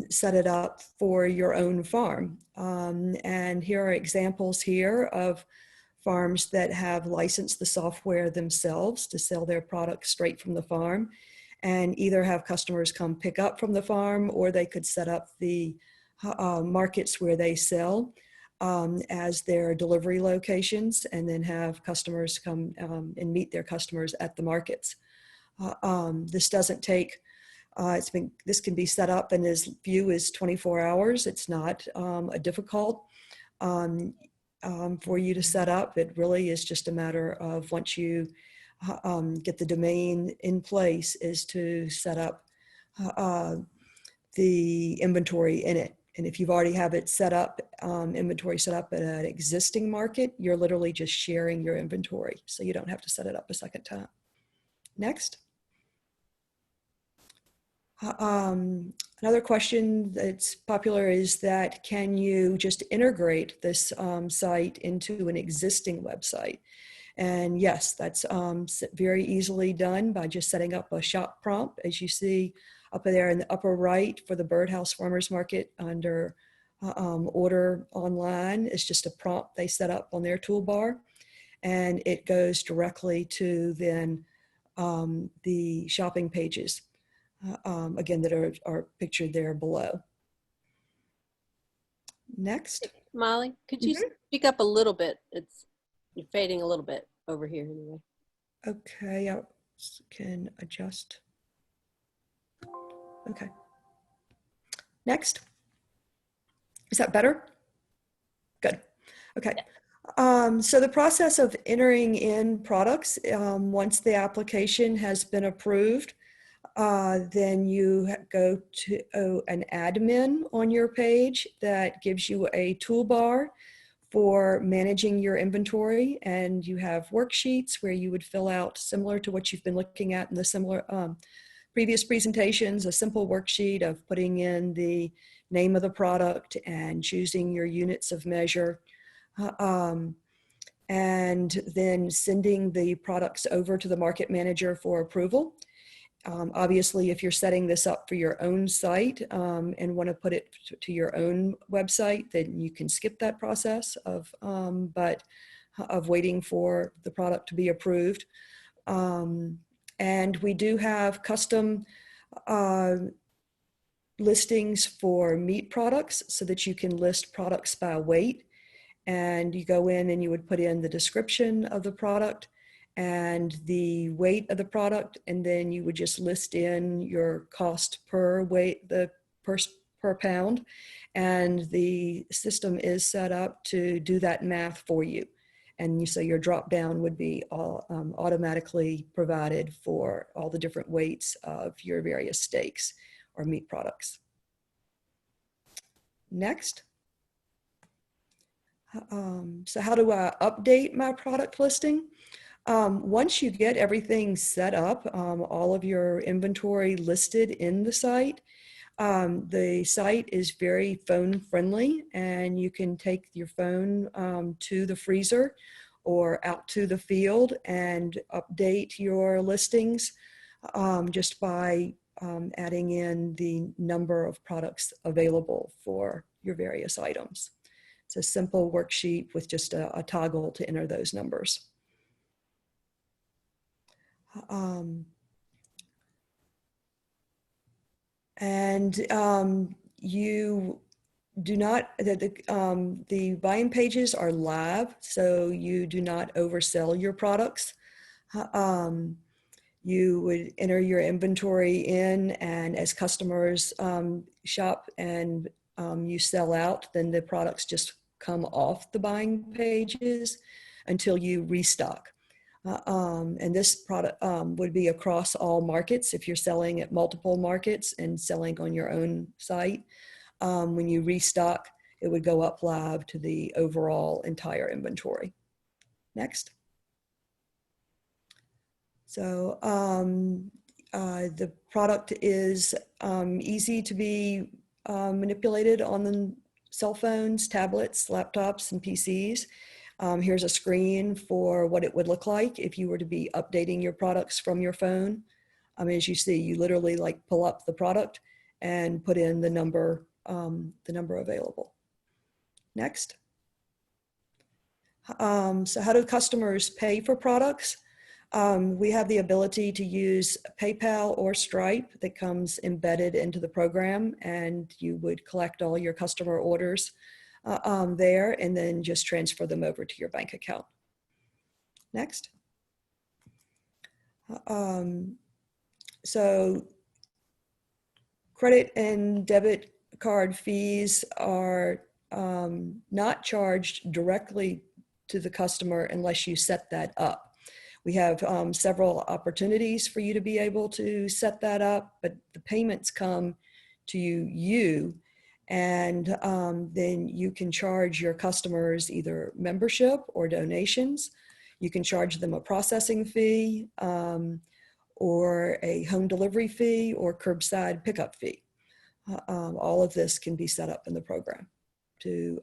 set it up for your own farm. And here are examples here of farms that have licensed the software themselves to sell their products straight from the farm, and either have customers come pick up from the farm, or they could set up the markets where they sell as their delivery locations, and then have customers come and meet their customers at the markets. This doesn't take, this can be set up in as few as 24 hours. It's not a difficult for you to set up. It really is just a matter of once you get the domain in place is to set up the inventory in it. And if you've already have it set up, inventory set up at an existing market, you're literally just sharing your inventory. So you don't have to set it up a second time. Next. Another question that's popular is that can you just integrate this site into an existing website? And yes, that's very easily done by just setting up a shop prompt, as you see up there in the upper right for the Birdhouse Farmers Market under order online. It's just a prompt they set up on their toolbar, and it goes directly to then the shopping pages. Again, that are pictured there below. Next. Molly, could you speak up a little bit? You're fading a little bit over here anyway. Okay, I can adjust. Okay. Next. Is that better? Okay. So the process of entering in products, once the application has been approved, then you go to an admin on your page that gives you a toolbar for managing your inventory, and you have worksheets where you would fill out, similar to what you've been looking at in the similar previous presentations, a simple worksheet of putting in the name of the product and choosing your units of measure, and then sending the products over to the market manager for approval. Obviously, if you're setting this up for your own site and want to put it to your own website, then you can skip that process of waiting for the product to be approved. And we do have custom listings for meat products so that you can list products by weight. And you go in and you would put in the description of the product and the weight of the product, and then you would just list in your cost per weight, the per pound, and the system is set up to do that math for you. And so your drop down would be automatically provided for all the different weights of your various steaks or meat products. Next. So how do I update my product listing? Once you get everything set up, all of your inventory listed in the site is very phone friendly, and you can take your phone to the freezer or out to the field and update your listings just by adding in the number of products available for your various items. It's a simple worksheet with just a toggle to enter those numbers. You do not, the buying pages are live, so you do not oversell your products. You would enter your inventory in, and as customers shop and you sell out, then the products just come off the buying pages until you restock. And this product would be across all markets. If you're selling at multiple markets and selling on your own site, when you restock, it would go up live to the overall entire inventory. Next. So the product is easy to be manipulated on the cell phones, tablets, laptops, and PCs. Here's a screen for what it would look like if you were to be updating your products from your phone. As you see, you literally like pull up the product and put in the number available. Next. So how do customers pay for products? We have the ability to use PayPal or Stripe that comes embedded into the program, and you would collect all your customer orders there and then just transfer them over to your bank account. Next. So credit and debit card fees are not charged directly to the customer unless you set that up. We have several opportunities for you to be able to set that up, but the payments come to you, and then you can charge your customers either membership or donations. You can charge them a processing fee or a home delivery fee or curbside pickup fee. All of this can be set up in the program to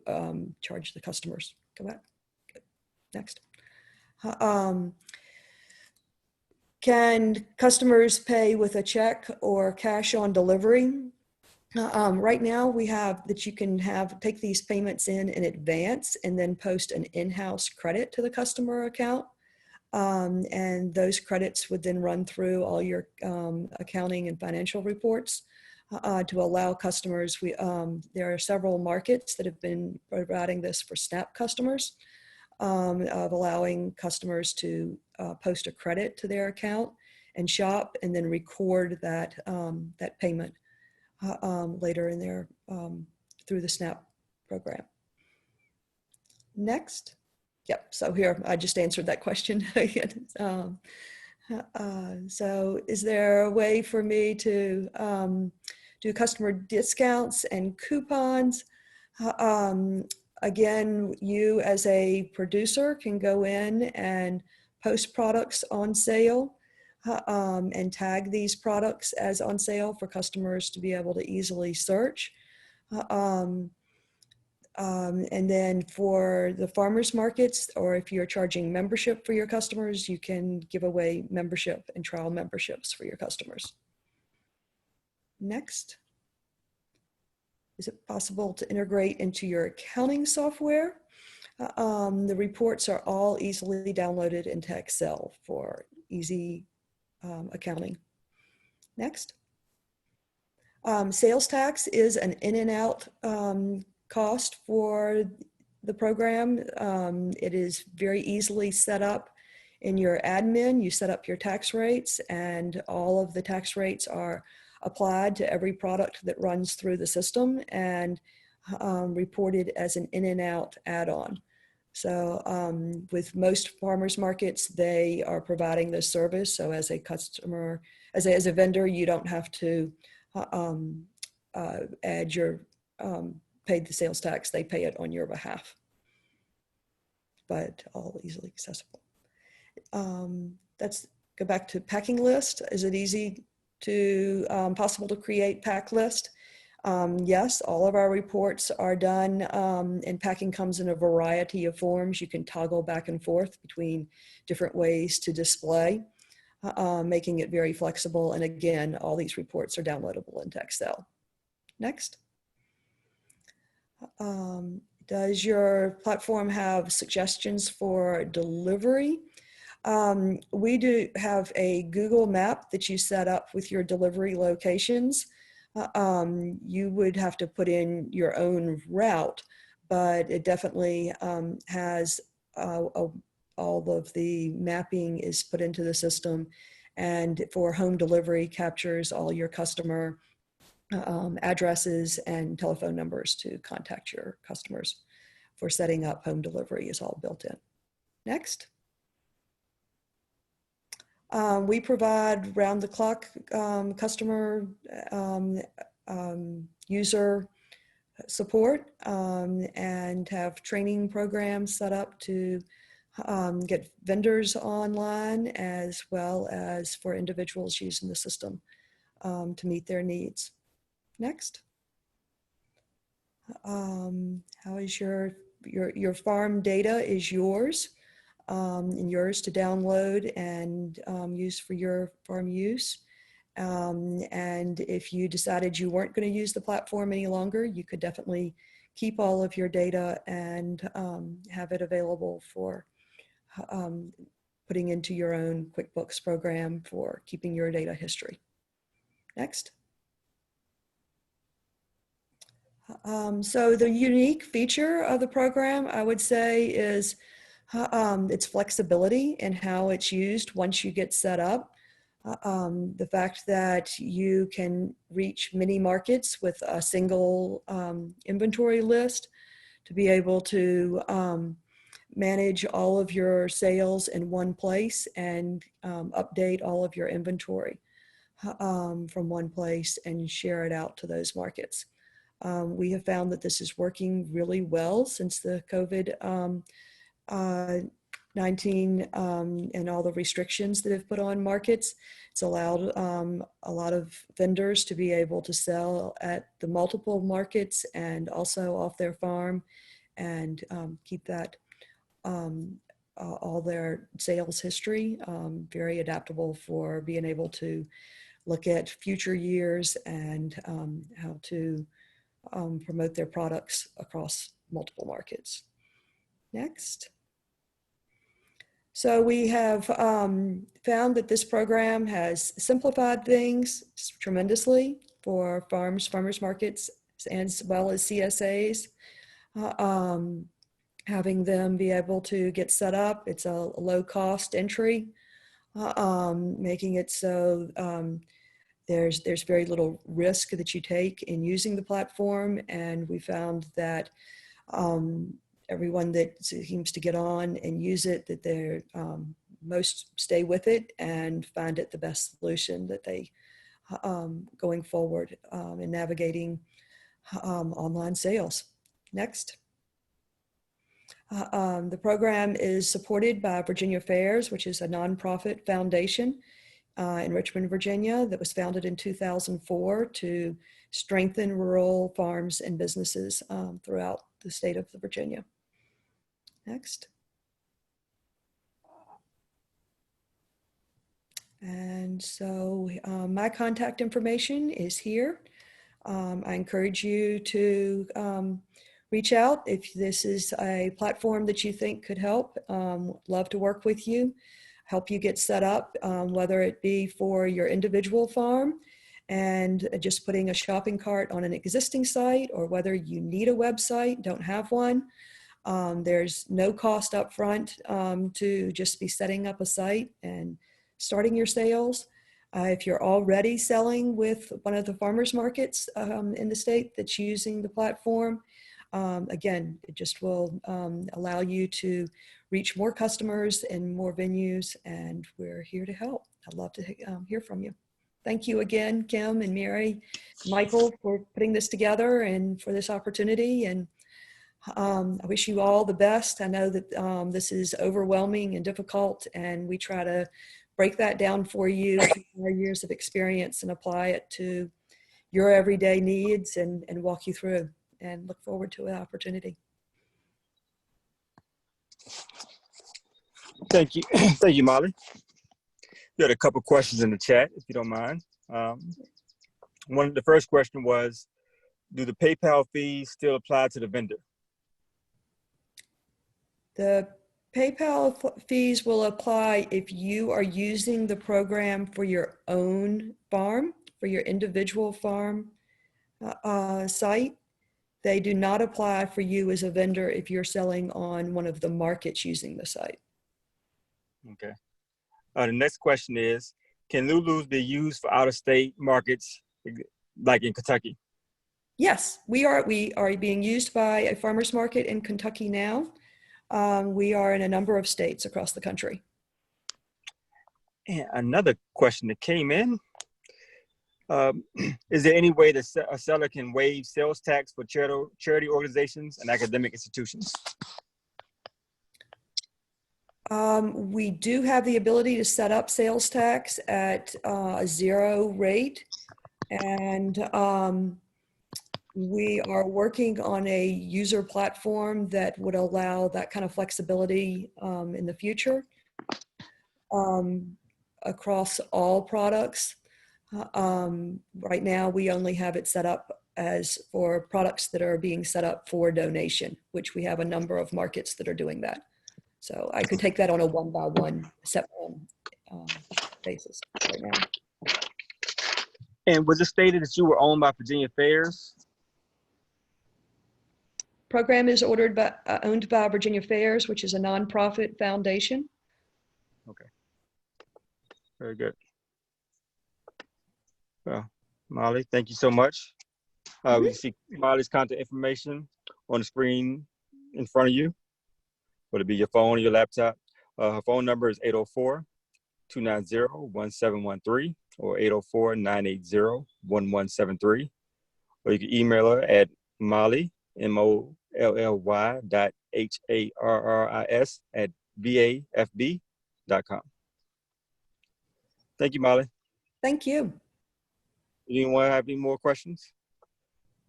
charge the customers. Go back. Good. Next. Can customers pay with a check or cash on delivery? Right now we have that you can take these payments in advance and then post an in-house credit to the customer account. And those credits would then run through all your accounting and financial reports to allow customers. There are several markets that have been providing this for SNAP customers, of allowing customers to post a credit to their account and shop and then record that, that payment later in their, through the SNAP program. Next. Yep, so here, I just answered that question. So is there a way for me to do customer discounts and coupons? Again, you as a producer can go in and post products on sale and tag these products as on sale for customers to be able to easily search. And then for the farmers markets, or if you're charging membership for your customers, you can give away membership and trial memberships for your customers. Next. Is it possible to integrate into your accounting software? The reports are all easily downloaded into Excel for easy accounting. Next. Sales tax is an in and out cost for the program. It is very easily set up in your admin. You set up your tax rates, and all of the tax rates are applied to every product that runs through the system and reported as an in and out add-on. So with most farmers markets, they are providing this service. So as a customer, as a vendor, you don't have to add your paid the sales tax. They pay it on your behalf, but all easily accessible. Let's go back to packing list. Is it easy to possible to create pack list? Yes, all of our reports are done, and packing comes in a variety of forms. You can toggle back and forth between different ways to display, making it very flexible. And again, all these reports are downloadable into Excel. Next. Does your platform have suggestions for delivery? We do have a Google map that you set up with your delivery locations. You would have to put in your own route, but it definitely has all of the mapping is put into the system, and for home delivery captures all your customer addresses and telephone numbers to contact your customers for setting up home delivery is all built in. Next. We provide round-the-clock customer user support and have training programs set up to get vendors online, as well as for individuals using the system to meet their needs. Next. How is your farm data is yours and yours to download and use for your farm use. And if you decided you weren't going to use the platform any longer, you could definitely keep all of your data and have it available for putting into your own QuickBooks program for keeping your data history. Next. So the unique feature of the program, I would say, is its flexibility and how it's used once you get set up. The fact that you can reach many markets with a single inventory list, to be able to manage all of your sales in one place and update all of your inventory from one place and share it out to those markets. We have found that this is working really well since the COVID-19 and all the restrictions that have put on markets. It's allowed a lot of vendors to be able to sell at the multiple markets and also off their farm, and keep that all their sales history very adaptable for being able to look at future years and how to promote their products across multiple markets. Next. So we have found that this program has simplified things tremendously for farmers markets, as well as CSAs. Having them be able to get set up, it's a low cost entry, making it so there's very little risk that you take in using the platform. And we found that everyone that seems to get on and use it, that they're most stay with it and find it the best solution that they going forward in navigating online sales. Next. The program is supported by Virginia Fairs, which is a nonprofit foundation in Richmond, Virginia, that was founded in 2004 to strengthen rural farms and businesses throughout the state of Virginia. Next. And so my contact information is here. I encourage you to reach out if this is a platform that you think could help. Love to work with you, help you get set up, whether it be for your individual farm and just putting a shopping cart on an existing site, or whether you need a website, don't have one. There's no cost up front to just be setting up a site and starting your sales. If you're already selling with one of the farmers markets in the state that's using the platform, again, it just will allow you to reach more customers and more venues, and we're here to help. I'd love to hear from you. Thank you again, Kim and Mary, Michael, for putting this together and for this opportunity. And I wish you all the best. I know that this is overwhelming and difficult, and we try to break that down for you through our years of experience and apply it to your everyday needs and walk you through, and look forward to an opportunity. Thank you. Thank you, Molly. You had a couple questions in the chat, if you don't mind. The first question was, do the PayPal fees still apply to the vendor? The PayPal fees will apply if you are using the program for your own farm, for your individual farm site. They do not apply for you as a vendor if you're selling on one of the markets using the site. Okay. The next question is, can Lulus be used for out-of-state markets, like in Kentucky? Yes, we are being used by a farmer's market in Kentucky now. We are in a number of states across the country. And another question that came in, is there any way that a seller can waive sales tax for charity organizations and academic institutions? We do have the ability to set up sales tax at a 0 rate, and we are working on a user platform that would allow that kind of flexibility in the future across all products. Right now, we only have it set up as for products that are being set up for donation, which we have a number of markets that are doing that. So I could take that on a one-by-one basis right now. And was it stated that you were owned by Virginia Fairs? Program is owned by Virginia Fairs, which is a nonprofit foundation. Okay. Very good. Well, Molly, thank you so much. We see Molly's contact information on the screen in front of you. Whether it be your phone or your laptop. Her phone number is 804-290-1713 or 804-980-1173. Or you can email her at Molly, MOLLY.HARRIS@BAFB.com. Thank you, Molly. Thank you. Anyone have any more questions?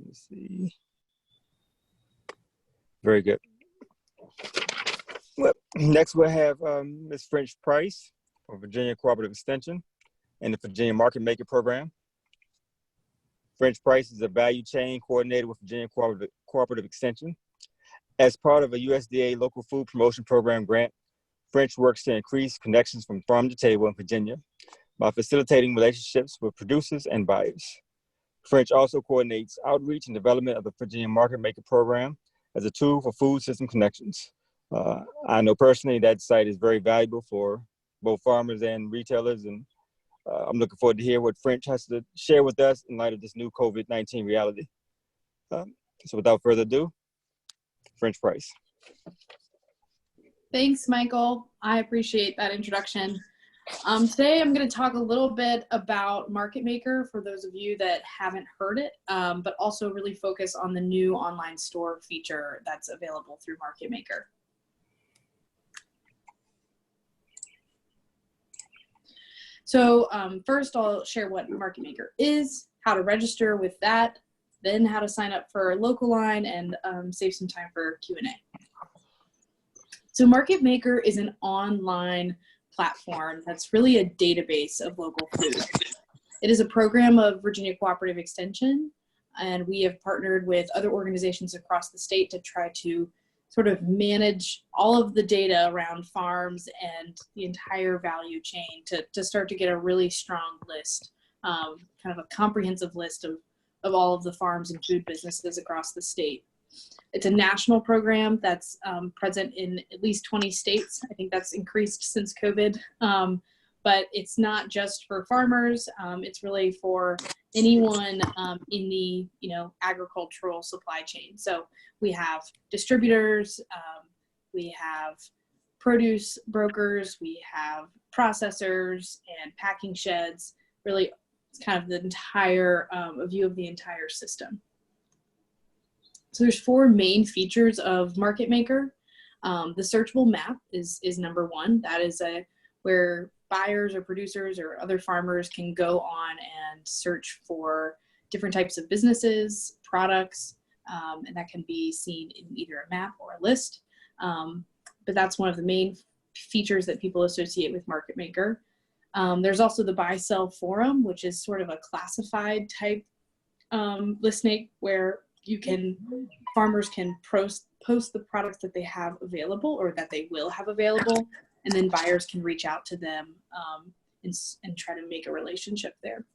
Let me see. Very good. Well, next we'll have Ms. French Price from Virginia Cooperative Extension and the Virginia Market Maker Program. French Price is a value chain coordinator with Virginia Cooperative Extension. As part of a USDA local food promotion program grant, French works to increase connections from farm to table in Virginia by facilitating relationships with producers and buyers. French also coordinates outreach and development of the Virginia Market Maker Program as a tool for food system connections. I know personally that site is very valuable for both farmers and retailers, and I'm looking forward to hear what French has to share with us in light of this new COVID-19 reality. So without further ado, French Price. Thanks, Michael. I appreciate that introduction. Today I'm going to talk a little bit about Market Maker for those of you that haven't heard it, but also really focus on the new online store feature that's available through Market Maker. So first I'll share what Market Maker is, how to register with that, then how to sign up for Local Line, and save some time for Q&A. So Market Maker is an online platform that's really a database of local food. It is a program of Virginia Cooperative Extension, and we have partnered with other organizations across the state to try to sort of manage all of the data around farms and the entire value chain to start to get a really strong list, kind of a comprehensive list of all of the farms and food businesses across the state. It's a national program that's present in at least 20 states. I think that's increased since COVID, but it's not just for farmers. It's really for anyone in the agricultural supply chain. So we have distributors, we have produce brokers, we have processors and packing sheds. Really, it's kind of the entire a view of the entire system. So there's 4 main features of Market Maker. The searchable map is number 1. That is where buyers or producers or other farmers can go on and search for different types of businesses, products, and that can be seen in either a map or a list. But that's one of the main features that people associate with Market Maker. There's also the buy-sell forum, which is sort of a classified type listing where farmers can post the products that they have available or that they will have available, and then buyers can reach out to them and try to make a relationship there.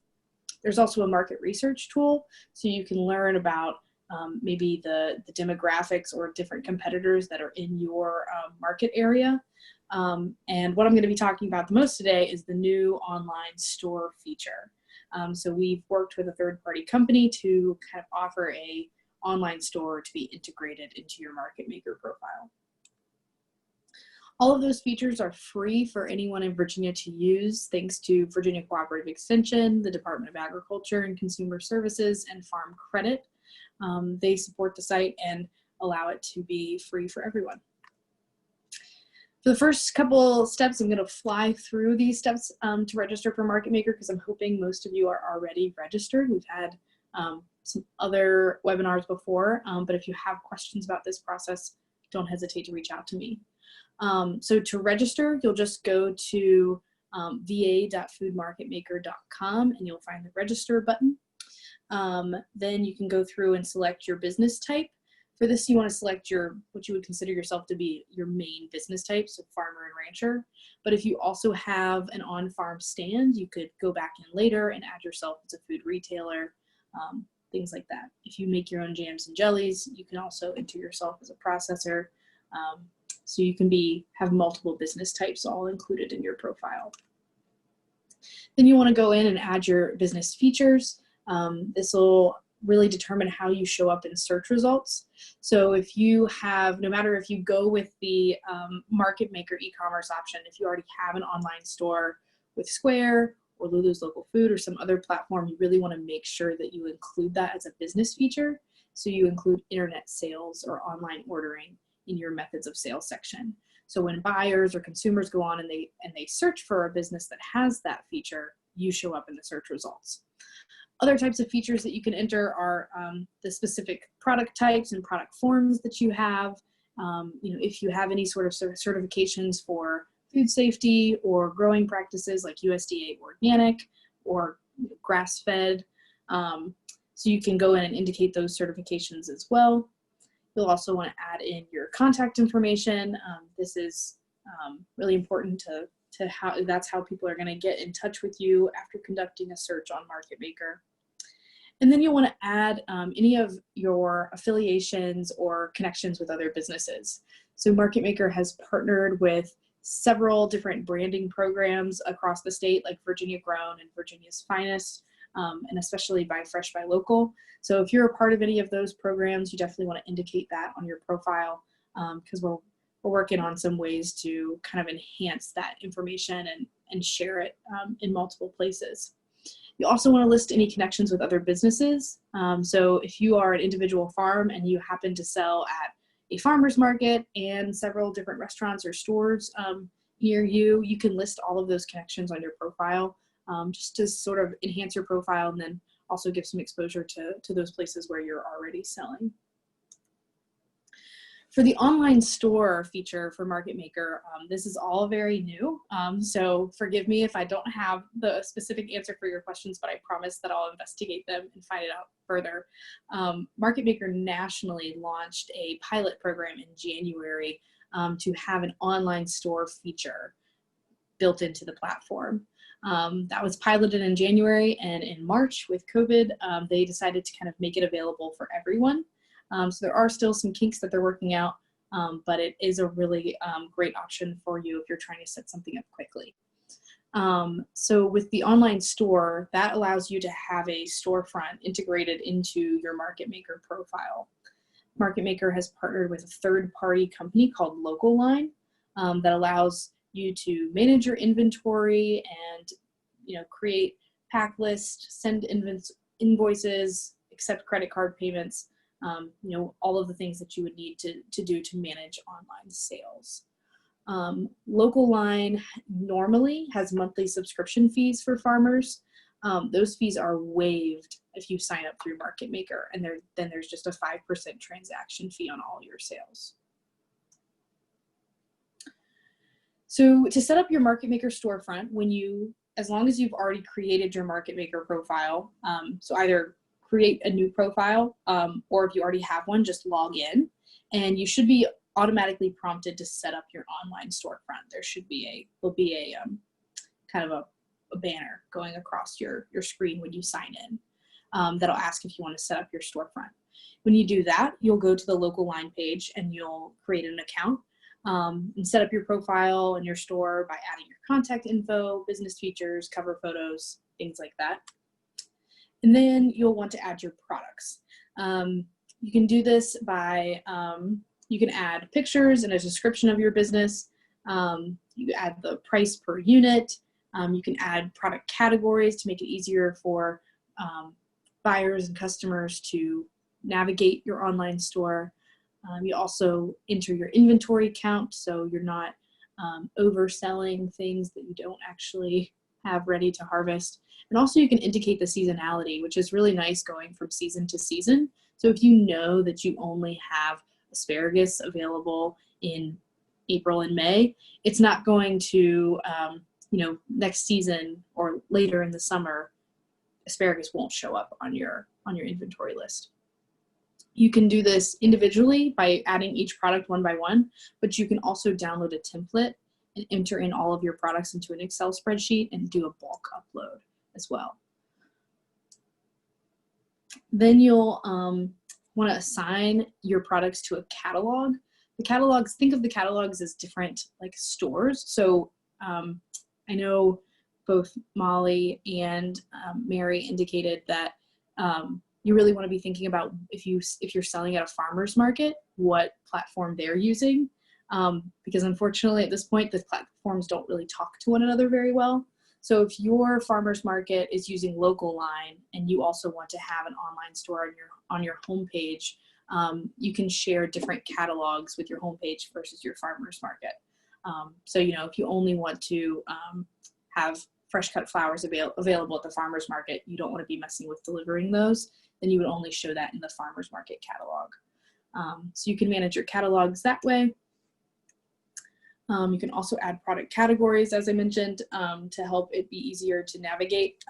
There's also a market research tool, so you can learn about maybe the demographics or different competitors that are in your market area. And what I'm going to be talking about the most today is the new online store feature. So we've worked with a third-party company to kind of offer a online store to be integrated into your Market Maker profile. All of those features are free for anyone in Virginia to use, thanks to Virginia Cooperative Extension, the Department of Agriculture and Consumer Services, and Farm Credit. They support the site and allow it to be free for everyone. For the first couple steps, I'm going to fly through these steps to register for Market Maker because I'm hoping most of you are already registered. We've had some other webinars before, but if you have questions about this process, don't hesitate to reach out to me. So to register, you'll just go to va.foodmarketmaker.com and you'll find the register button. Then you can go through and select your business type. For this, you want to select what you would consider yourself to be your main business type, so farmer and rancher. But if you also have an on-farm stand, you could go back in later and add yourself as a food retailer, things like that. If you make your own jams and jellies, you can also enter yourself as a processor. So you can have multiple business types all included in your profile. Then you want to go in and add your business features. This will really determine how you show up in search results. So if you have, no matter if you go with the Market Maker e-commerce option, if you already have an online store with Square or Lulus Local Food or some other platform, you really want to make sure that you include that as a business feature. So you include internet sales or online ordering in your methods of sales section. So when buyers or consumers go on and they search for a business that has that feature, you show up in the search results. Other types of features that you can enter are the specific product types and product forms that you have. If you have any sort of certifications for food safety or growing practices like USDA organic or grass-fed. So you can go in and indicate those certifications as well. You'll also want to add in your contact information. This is really important to that's how people are going to get in touch with you after conducting a search on Market Maker. And then you'll want to add any of your affiliations or connections with other businesses. So Market Maker has partnered with several different branding programs across the state, like Virginia Grown and Virginia's Finest, and especially Buy Fresh, Buy Local. So if you're a part of any of those programs, you definitely want to indicate that on your profile. because we're working on some ways to kind of enhance that information and share it in multiple places. You also want to list any connections with other businesses. So if you are an individual farm and you happen to sell at a farmer's market and several different restaurants or stores near you, you can list all of those connections on your profile, just to sort of enhance your profile and then also give some exposure to those places where you're already selling. For the online store feature for Market Maker, this is all very new. So forgive me if I don't have the specific answer for your questions, but I promise that I'll investigate them and find it out further. Market Maker nationally launched a pilot program in January to have an online store feature built into the platform. That was piloted in January, and in March with COVID, they decided to kind of make it available for everyone. So there are still some kinks that they're working out, but it is a really great option for you if you're trying to set something up quickly. So with the online store, that allows you to have a storefront integrated into your Market Maker profile. Market Maker has partnered with a third-party company called Local Line that allows you to manage your inventory and, you know, create pack lists, send invoices, accept credit card payments, you know, all of the things that you would need to do to manage online sales. Local Line normally has monthly subscription fees for farmers. Those fees are waived if you sign up through Market Maker, and then there's just a 5% transaction fee on all your sales. So to set up your Market Maker storefront, as long as you've already created your Market Maker profile, so either create a new profile, or if you already have one, just log in, and you should be automatically prompted to set up your online storefront. There'll be a kind of a banner going across your screen when you sign in that'll ask if you want to set up your storefront. When you do that, you'll go to the Local Line page and you'll create an account and set up your profile and your store by adding your contact info, business features, cover photos, things like that. And then you'll want to add your products. You can do this by, you can add pictures and a description of your business. You add the price per unit. You can add product categories to make it easier for buyers and customers to navigate your online store. You also enter your inventory count, so you're not overselling things that you don't actually have ready to harvest. And also you can indicate the seasonality, which is really nice going from season to season. So if you know that you only have asparagus available in April and May, it's not going to, you know, next season or later in the summer, asparagus won't show up on your inventory list. You can do this individually by adding each product one by one, but you can also download a template and enter in all of your products into an Excel spreadsheet and do a bulk upload as well. Then you'll want to assign your products to a catalog. The catalogs, think of the catalogs as different like stores. So I know both Molly and Mary indicated that you really want to be thinking about if you're selling at a farmer's market, what platform they're using. Because unfortunately at this point, the platforms don't really talk to one another very well. So if your farmer's market is using Local Line and you also want to have an online store on your homepage, you can share different catalogs with your homepage versus your farmer's market. So, you know, if you only want to have fresh cut flowers available at the farmer's market, you don't want to be messing with delivering those, then you would only show that in the farmer's market catalog. So you can manage your catalogs that way. You can also add product categories, as I mentioned, to help it be easier to navigate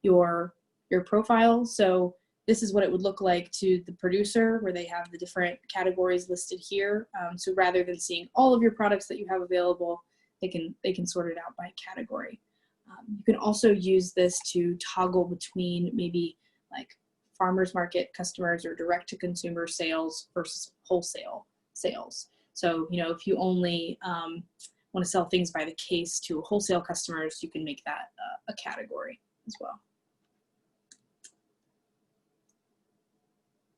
your profile. So this is what it would look like to the producer, where they have the different categories listed here. So rather than seeing all of your products that you have available, they can sort it out by category. You can also use this to toggle between maybe like farmers market customers or direct to consumer sales versus wholesale sales. So, you know, if you only want to sell things by the case to wholesale customers, you can make that a category as well.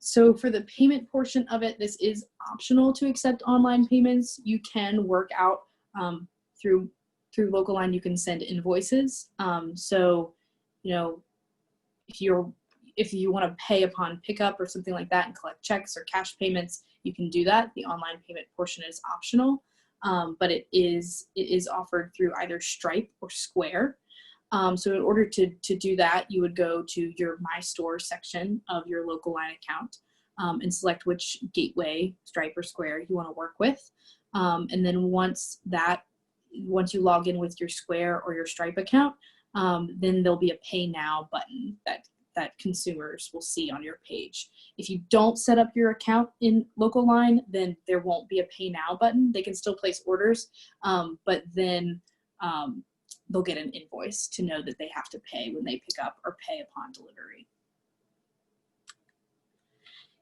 So for the payment portion of it, this is optional to accept online payments. You can work out through Local Line. You can send invoices. So, you know, if you want to pay upon pickup or something like that and collect checks or cash payments, you can do that. The online payment portion is optional, but it is offered through either Stripe or Square. So in order to do that, you would go to your My Store section of your Local Line account and select which gateway, Stripe or Square, you want to work with. And then once you log in with your Square or your Stripe account, then there'll be a Pay Now button that consumers will see on your page. If you don't set up your account in Local Line, then there won't be a Pay Now button. They can still place orders, but then they'll get an invoice to know that they have to pay when they pick up or pay upon delivery.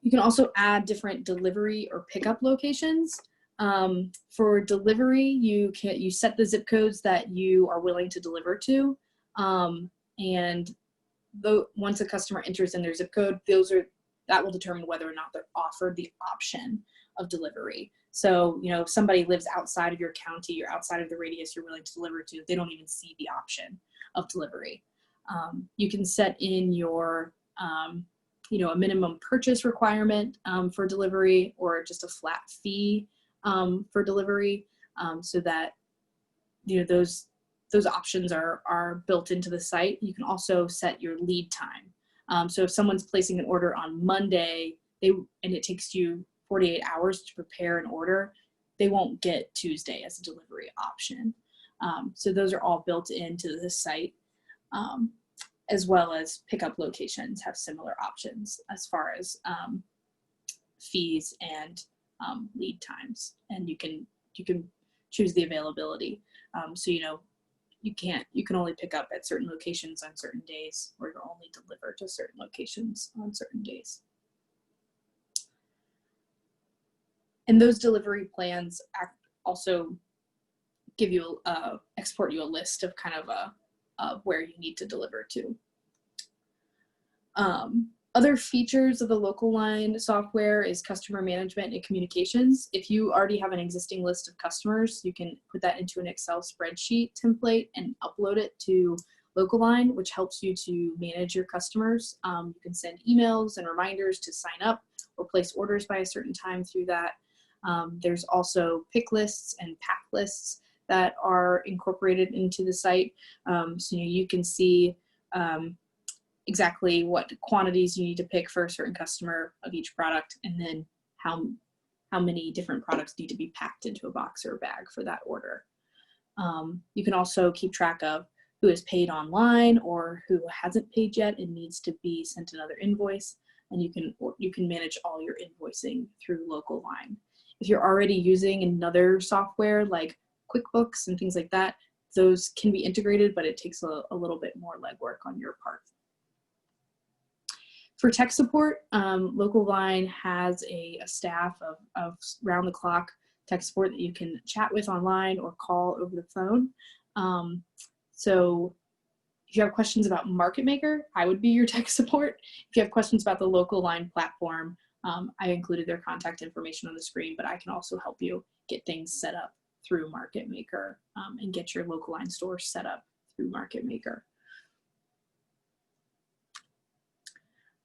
You can also add different delivery or pickup locations. For delivery, you set the zip codes that you are willing to deliver to, and once a customer enters in their zip code, that will determine whether or not they're offered the option of delivery. So, you know, if somebody lives outside of your county or outside of the radius you're willing to deliver to, they don't even see the option of delivery. You can set in your, you know, a minimum purchase requirement for delivery, or just a flat fee for delivery, so that, you know, those options are built into the site. You can also set your lead time. So if someone's placing an order on Monday, and it takes you 48 hours to prepare an order, they won't get Tuesday as a delivery option. So those are all built into the site, as well as pickup locations have similar options as far as fees and lead times, and you can choose the availability. So, you know, you can only pick up at certain locations on certain days, or you'll only deliver to certain locations on certain days. And those delivery plans also give you export you a list of kind of where you need to deliver to. Other features of the Local Line software is customer management and communications. If you already have an existing list of customers, you can put that into an Excel spreadsheet template and upload it to Local Line, which helps you to manage your customers. You can send emails and reminders to sign up or place orders by a certain time through that. There's also pick lists and pack lists that are incorporated into the site. So you can see exactly what quantities you need to pick for a certain customer of each product, and then how many different products need to be packed into a box or a bag for that order. You can also keep track of who has paid online or who hasn't paid yet and needs to be sent another invoice, and you can manage all your invoicing through Local Line. If you're already using another software like QuickBooks and things like that, those can be integrated, but it takes a little bit more legwork on your part. For tech support, Local Line has a staff of round-the-clock tech support that you can chat with online or call over the phone. So if you have questions about Market Maker, I would be your tech support. If you have questions about the Local Line platform, I included their contact information on the screen, but I can also help you get things set up through Market Maker and get your Local Line store set up through Market Maker.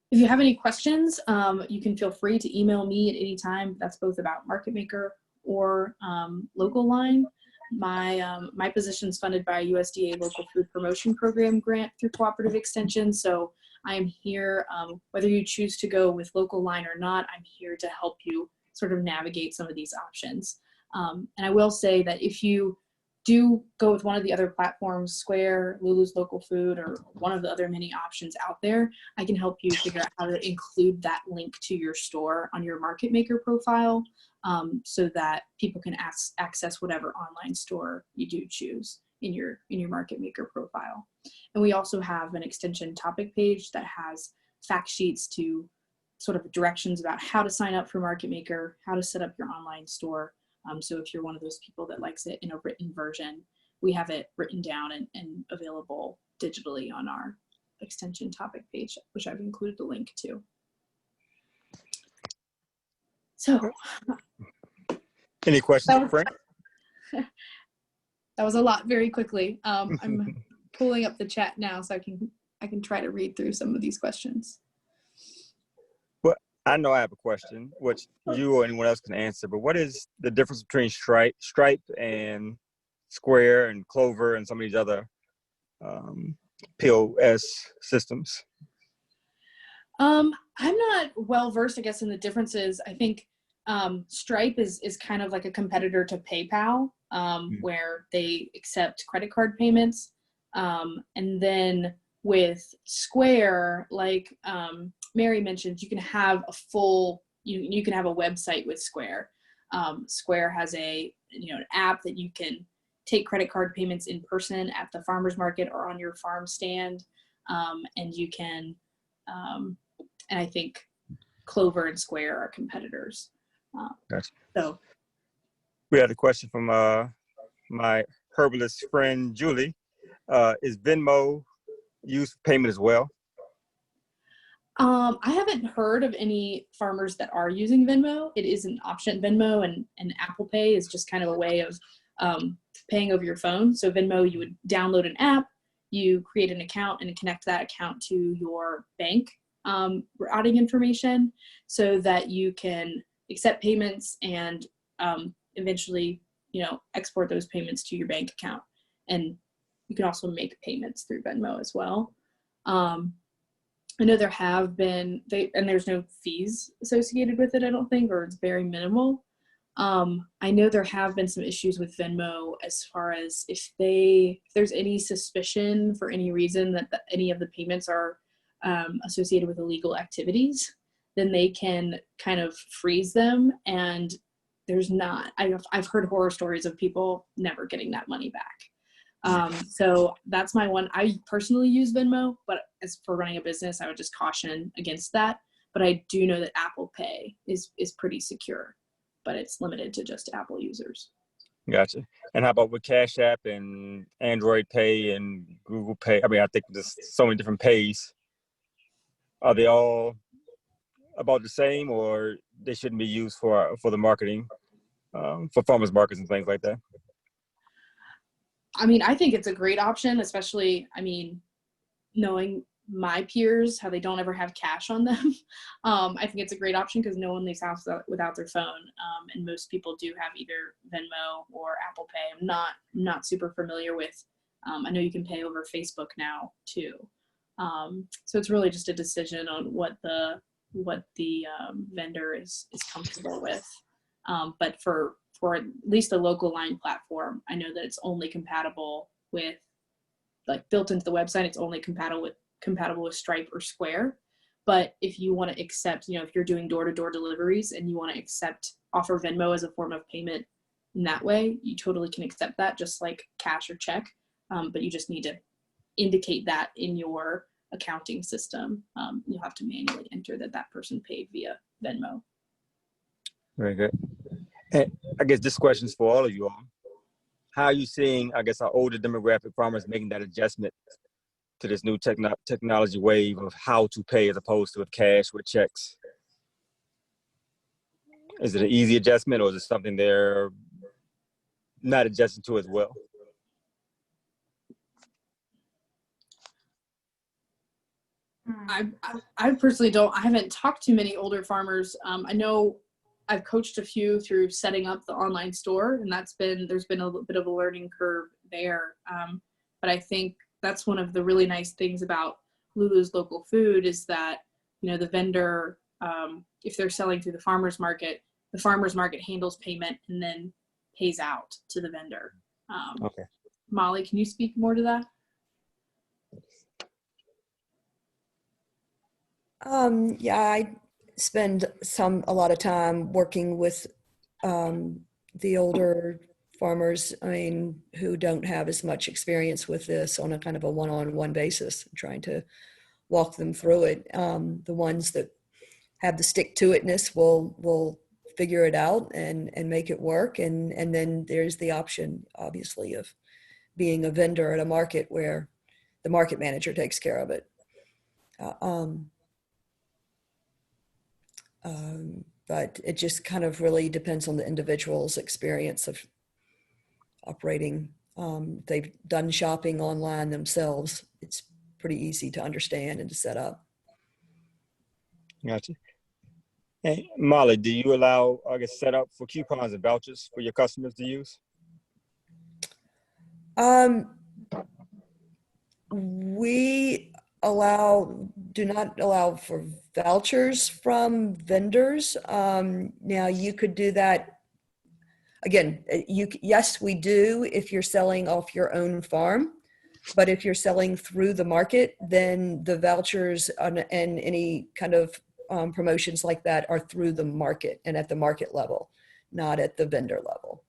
If you have any questions, you can feel free to email me at any time. That's both about Market Maker or Local Line. My position is funded by a USDA Local Food Promotion Program grant through Cooperative Extension. So I am here, whether you choose to go with Local Line or not, I'm here to help you sort of navigate some of these options. And I will say that if you do go with one of the other platforms, Square, Lulus Local Food, or one of the other many options out there, I can help you figure out how to include that link to your store on your Market Maker profile, so that people can access whatever online store you do choose in your Market Maker profile. And we also have an extension topic page that has fact sheets to sort of directions about how to sign up for Market Maker, how to set up your online store. So if you're one of those people that likes it in a written version, we have it written down and available digitally on our extension topic page, which I've included the link to. So Any questions that for was, Frank? that was a lot very quickly. I'm pulling up the chat now so I can try to read through some of these questions. Well, I know I have a question, which you or anyone else can answer, but what is the difference between Stripe and Square and Clover and some of these other POS systems? I'm not well versed, I guess, in the differences. I think Stripe is kind of like a competitor to PayPal, where they accept credit card payments. And then with Square, like Mary mentioned, you can have a full, you can have a website with Square. Square has an app that you can take credit card payments in person at the farmer's market or on your farm stand. And you can, and I think Clover and Square are competitors. Gotcha. So We had a question from my herbalist friend, Julie. Is Venmo used for payment as well? I haven't heard of any farmers that are using Venmo. It is an option. Venmo and Apple Pay is just kind of a way of paying over your phone. So Venmo, you would download an app, you create an account and connect that account to your bank routing information so that you can accept payments and eventually, export those payments to your bank account. And you can also make payments through Venmo as well. I know there have been, and there's no fees associated with it, I don't think, or it's very minimal. I know there have been some issues with Venmo as far as if there's any suspicion for any reason that any of the payments are associated with illegal activities, then they can kind of freeze them. And there's not, I've heard horror stories of people never getting that money back. So that's my one. I personally use Venmo, but as for running a business, I would just caution against that. But I do know that Apple Pay is pretty secure, but it's limited to just Apple users. Gotcha. And how about with Cash App and Android Pay and Google Pay? I mean, I think there's so many different pays. Are they all about the same, or they shouldn't be used for the marketing, for farmers markets and things like that? I mean, I think it's a great option, especially, knowing my peers, how they don't ever have cash on them. I think it's a great option because no one leaves house without their phone. And most people do have either Venmo or Apple Pay. I'm not super familiar with, I know you can pay over Facebook now too. So it's really just a decision on what the vendor is comfortable with. But for at least a local line platform, I know that it's only compatible with, like, built into the website, it's only compatible with Stripe or Square. But if you want to accept, if you're doing door-to-door deliveries and you want to offer Venmo as a form of payment in that way, you totally can accept that, just like cash or check. But you just need to indicate that in your accounting system. You'll have to manually enter that person paid via Venmo. Very good. And I guess this question is for all of you all. How are you seeing, I guess, our older demographic farmers making that adjustment to this new technology wave of how to pay as opposed to with cash, with checks? Is it an easy adjustment, or is it something they're not adjusting to as well? I personally I haven't talked to many older farmers. I know I've coached a few through setting up the online store, and there's been a bit of a learning curve there. But I think that's one of the really nice things about Lulus Local Food is that, the vendor, if they're selling through the farmer's market handles payment and then pays out to the vendor. Okay. Molly, can you speak more to that? Yeah, I spend a lot of time working with the older farmers, who don't have as much experience with this on a kind of a one-on-one basis, trying to walk them through it. The ones that have the stick-to-itness will figure it out and make it work. And then there's the option, obviously, of being a vendor at a market where the market manager takes care of it. but it just kind of really depends on the individual's experience of operating. They've done shopping online themselves. It's pretty easy to understand and to set up. Gotcha. Hey, Molly, do you allow, I guess, set up for coupons and vouchers for your customers to use? We do not allow for vouchers from vendors. Now you could do that. Again, yes, we do if you're selling off your own farm, but if you're selling through the market, then the vouchers and any kind of promotions like that are through the market and at the market level, not at the vendor level.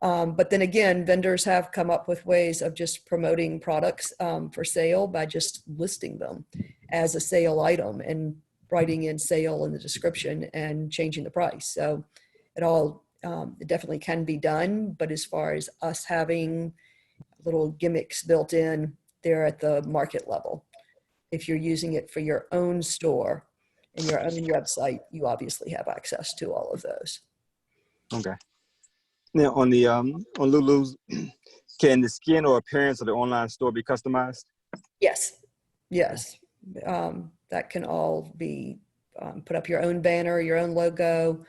But then again, vendors have come up with ways of just promoting products for sale by just listing them as a sale item and writing in sale in the description and changing the price. So it definitely can be done, but as far as us having little gimmicks built in, they're at the market level. If you're using it for your own store and your own website, you obviously have access to all of those. Okay. Now on the on Lulus, can the skin or appearance of the online store be customized? Yes. That can all be put up your own banner, your own logo,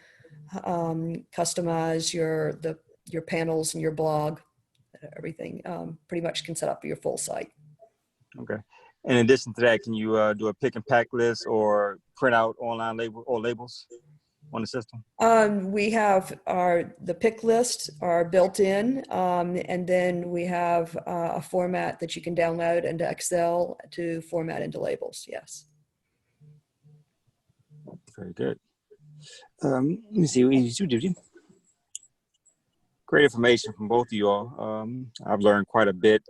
customize your panels and your blog, everything. Pretty much can set up your full site. Okay. In addition to that, can you do a pick and pack list or print out online labels on the system? We have the pick lists are built in, and then we have a format that you can download into Excel to format into labels. Yes. Very good. Let me see. Great information from both of you all. I've learned quite a bit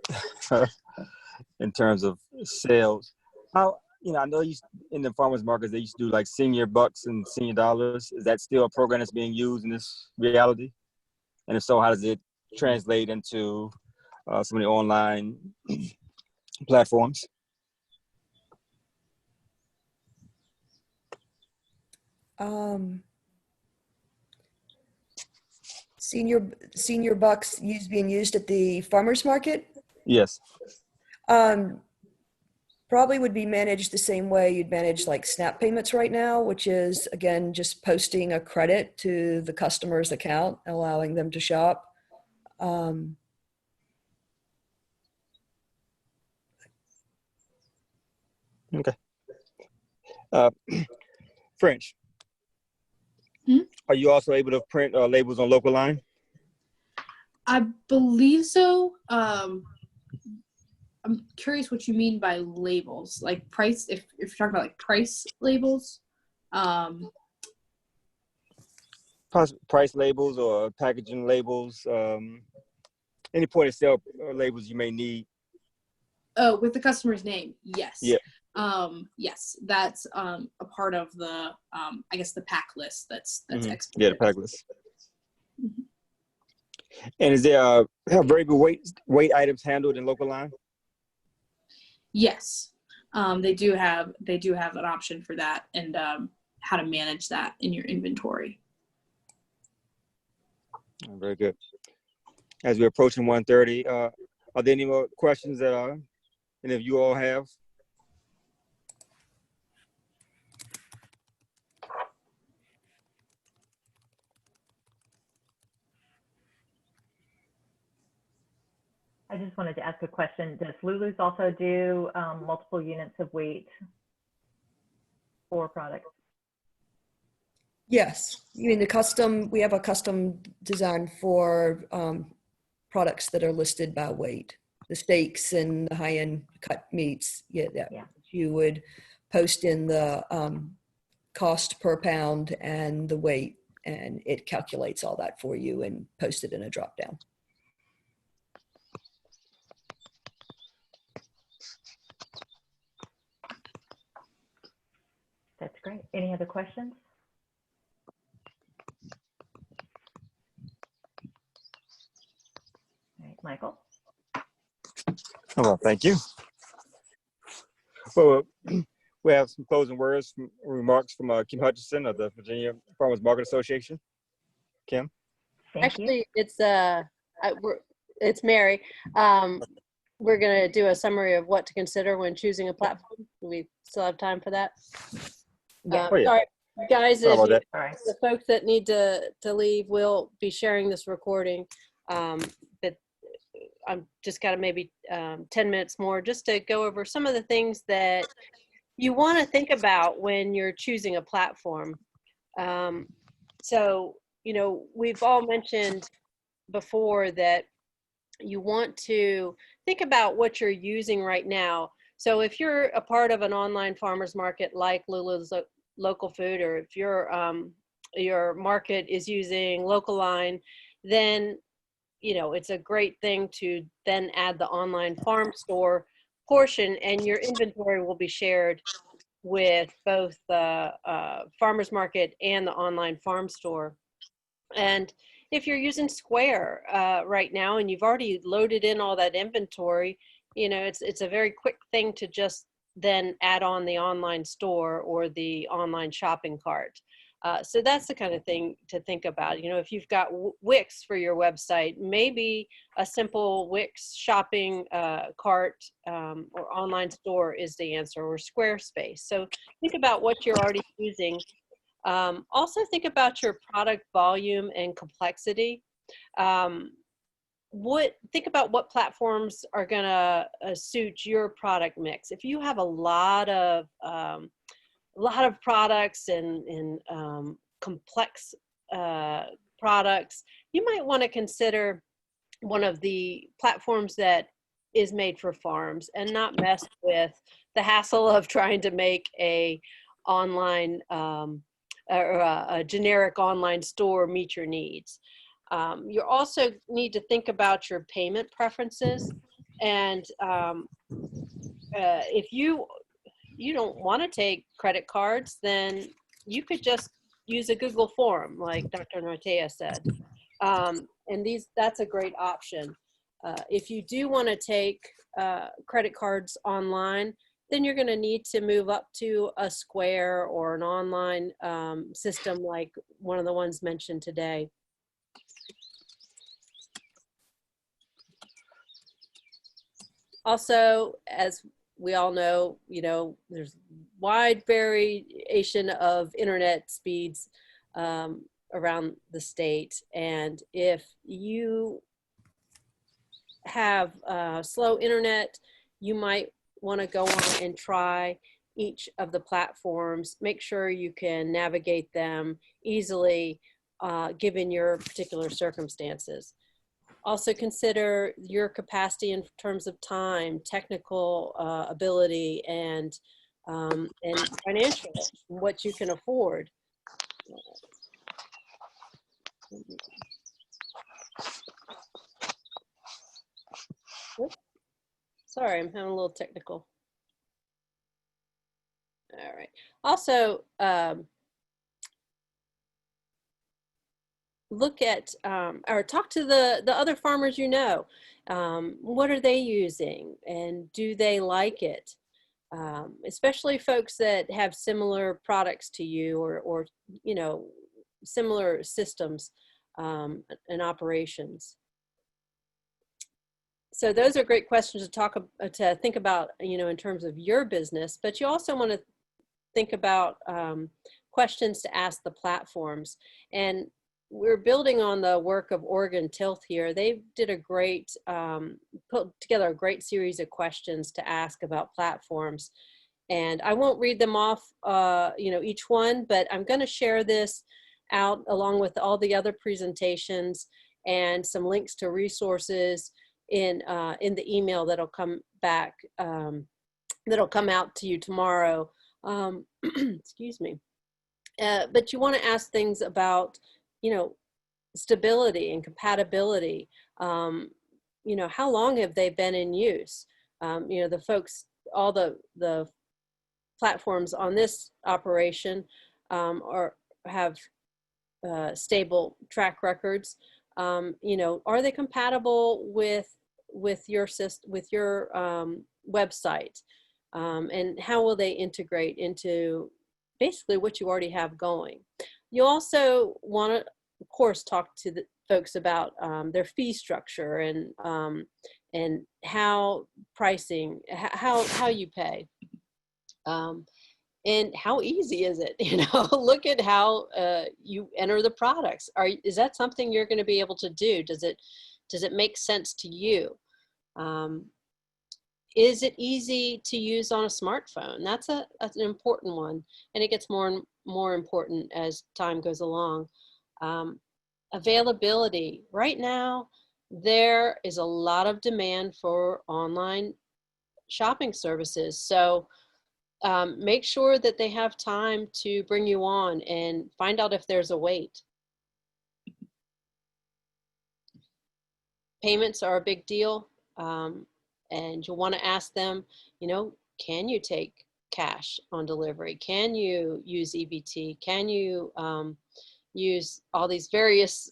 in terms of sales. How, I know in the farmers markets, they used to do like senior bucks and senior dollars. Is that still a program that's being used in this reality? And if so, how does it translate into some of the online platforms? Senior bucks being used at the farmers market? Yes. Probably would be managed the same way you'd manage like SNAP payments right now, which is, again, just posting a credit to the customer's account, allowing them to shop. Okay. French. Are you also able to print labels on local line? I believe so. I'm curious what you mean by labels, like price. If you're talking about like price labels, price labels or packaging labels, any point of sale labels you may need. Oh, with the customer's name, yes. Yeah. Yes, that's a part of the I guess the pack list that's exported. Yeah, the pack list. Mm-hmm. And is there have variable weight items handled in local line? Yes, they do have an option for that and how to manage that in your inventory. Very good. As we're approaching 1:30, are there any more questions that any of you all have? I just wanted to ask a question. Does Lulus also do multiple units of weight for products? Yes. You mean we have a custom design for products that are listed by weight, the steaks and the high-end cut meats. Yeah. You would post in the cost per pound and the weight, and it calculates all that for you and post it in a drop down. That's great. Any other questions? All right, Michael. Oh, well, thank you. Well, We have some closing words, remarks from Kim Hutchinson of the Virginia Farmers Market Association. Kim? Thank you. Actually, it's Mary. We're going to do a summary of what to consider when choosing a platform. Do we still have time for that? Yes. Oh, yeah. Sorry, guys, Sorry about that. All right. the folks that need to leave will be sharing this recording. But I'm just got maybe 10 minutes more just to go over some of the things that you want to think about when you're choosing a platform. So, you know, we've all mentioned before that you want to think about what you're using right now. So if you're a part of an online farmers market like Lulus Local Food, or if your market is using Local Line, then you know it's a great thing to then add the online farm store portion, and your inventory will be shared with both the farmers market and the online farm store. And if you're using Square right now and you've already loaded in all that inventory, you know, it's a very quick thing to just then add on the online store or the online shopping cart. So that's the kind of thing to think about. You know, if you've got Wix for your website, maybe a simple Wix shopping cart or online store is the answer, or Squarespace. So think about what you're already using. Also think about your product volume and complexity. Think about what platforms are gonna suit your product mix. If you have a lot of products and complex products, you might want to consider one of the platforms that is made for farms and not mess with the hassle of trying to make a online or a generic online store meet your needs. You also need to think about your payment preferences, and if you don't want to take credit cards, then you could just use a Google form, like Dr. Nortea said, and that's a great option. If you do want to take credit cards online, then you're going to need to move up to a Square or an online system like one of the ones mentioned today. Also, as we all know, you know, there's wide variation of internet speeds around the state. And if you have slow internet, you might want to go on and try each of the platforms. Make sure you can navigate them easily given your particular circumstances. Also consider your capacity in terms of time, technical ability, and financial, what you can afford. Oops. Sorry, I'm having a little technical. All right. Also, look at or talk to the other farmers you know. What are they using, and do they like it? Especially folks that have similar products to you, or you know, similar systems and operations. So those are great questions to think about, you know, in terms of your business. But you also want to think about questions to ask the platforms. And we're building on the work of Oregon Tilth here. They did a great, put together a great series of questions to ask about platforms. And I won't read them off, you know, each one, but I'm going to share this out along with all the other presentations and some links to resources in the email that'll come back, that'll come out to you tomorrow. Excuse me. But you want to ask things about, you know, stability and compatibility. You know, how long have they been in use? You know, the folks, all the platforms on this operation have stable track records. You know, are they compatible with your system, with your website? and how will they integrate into basically what you already have going. You also want to, of course, talk to the folks about their fee structure and how pricing, how you pay. And how easy is it? You know, look at how you enter the products. Is that something you're going to be able to do? Does it make sense to you? Is it easy to use on a smartphone? That's an important one, and it gets more and more important as time goes along. Availability. Right now, there is a lot of demand for online shopping services. So make sure that they have time to bring you on and find out if there's a wait. Payments are a big deal, and you'll want to ask them, you know, can you take cash on delivery? Can you use EBT? Can you use all these various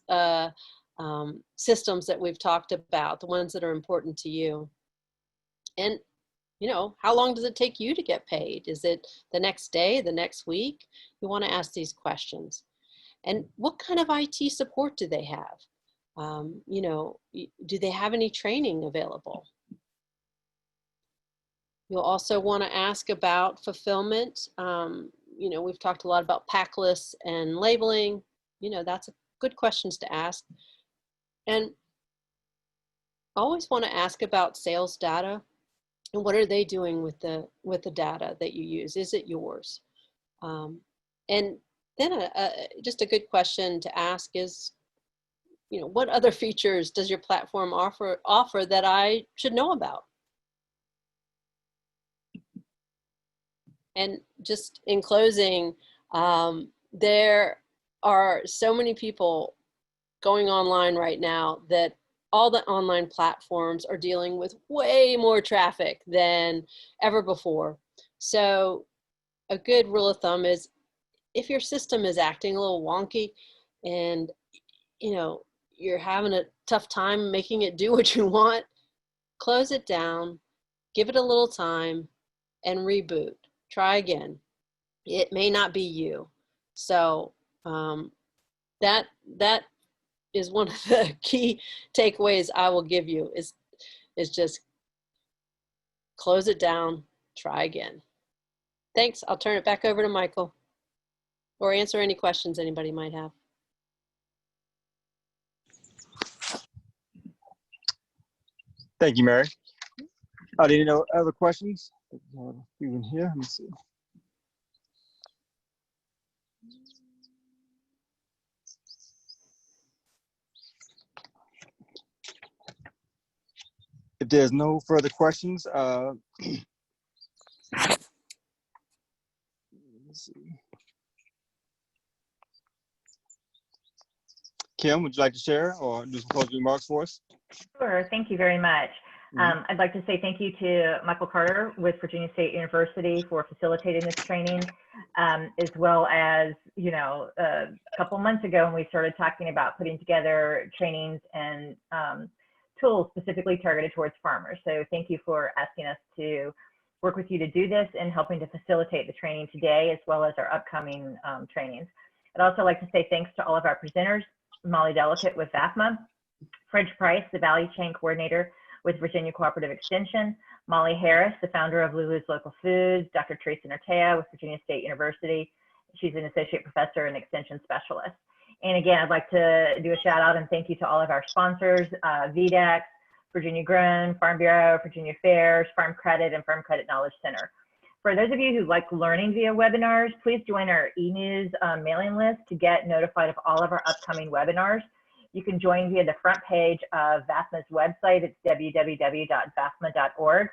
systems that we've talked about, the ones that are important to you? And you know, how long does it take you to get paid? Is it the next day, the next week? You want to ask these questions. And what kind of IT support do they have? You know, do they have any training available? You'll also want to ask about fulfillment. You know, we've talked a lot about pack lists and labeling. You know, that's good questions to ask. And always want to ask about sales data. And what are they doing with the data that you use? Is it yours? And then just a good question to ask is, you know, what other features does your platform offer that I should know about? And just in closing, there are so many people going online right now that all the online platforms are dealing with way more traffic than ever before. So a good rule of thumb is if your system is acting a little wonky and, you know, you're having a tough time making it do what you want, close it down, give it a little time, and reboot. Try again. It may not be you. So that is one of the key takeaways I will give you is just close it down, try again. Thanks. I'll turn it back over to Michael or answer any questions anybody might have. Thank you, Mary. Are there any other questions? Even here, let me see. If there's no further questions, let's see. Kim, would you like to share or do some closing remarks for us? Sure, thank you very much. I'd like to say thank you to Michael Carter with Virginia State University for facilitating this training, as well as, you know, a couple months ago when we started talking about putting together trainings and tools specifically targeted towards farmers. So thank you for asking us to work with you to do this and helping to facilitate the training today, as well as our upcoming trainings. I'd also like to say thanks to all of our presenters, Molly Delicate with VAFMA, Fred Price, the Value Chain Coordinator with Virginia Cooperative Extension, Molly Harris, the founder of Lulus Local Foods, Dr. Teresa Nortea with Virginia State University. She's an associate professor and extension specialist. And again, I'd like to do a shout out and thank you to all of our sponsors, VDEX, Virginia Grown, Farm Bureau, Virginia Fairs, Farm Credit, and Farm Credit Knowledge Center. For those of you who like learning via webinars, please join our e-news mailing list to get notified of all of our upcoming webinars. You can join via the front page of VAFMA's website. It's www.vafma.org.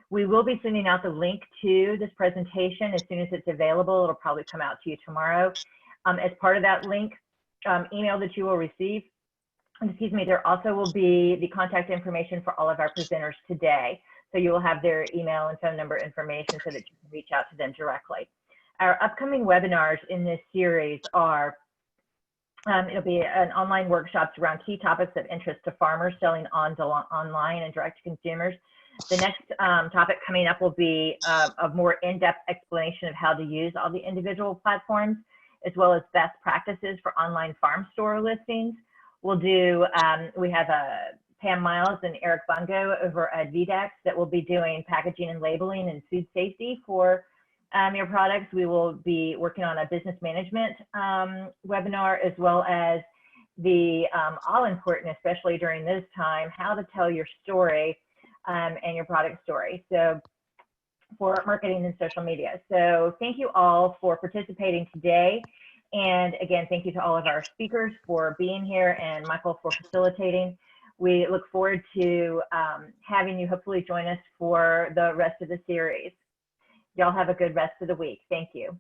We will be sending out the link to this presentation as soon as it's available. It'll probably come out to you tomorrow. As part of that link email that you will receive, excuse me, there also will be the contact information for all of our presenters today. So you will have their email and phone number information so that you can reach out to them directly. Our upcoming webinars in this series are it'll be an online workshops around key topics of interest to farmers selling online and direct to consumers. The next topic coming up will be a more in-depth explanation of how to use all the individual platforms, as well as best practices for online farm store listings. We'll do, we have Pam Miles and Eric Bungo over at VDEX that will be doing packaging and labeling and food safety for your products. We will be working on a business management webinar, as well as the all important, especially during this time, how to tell your story and your product story. So for marketing and social media. So thank you all for participating today. And again, thank you to all of our speakers for being here and Michael for facilitating. We look forward to having you hopefully join us for the rest of the series. Y'all have a good rest of the week. Thank you.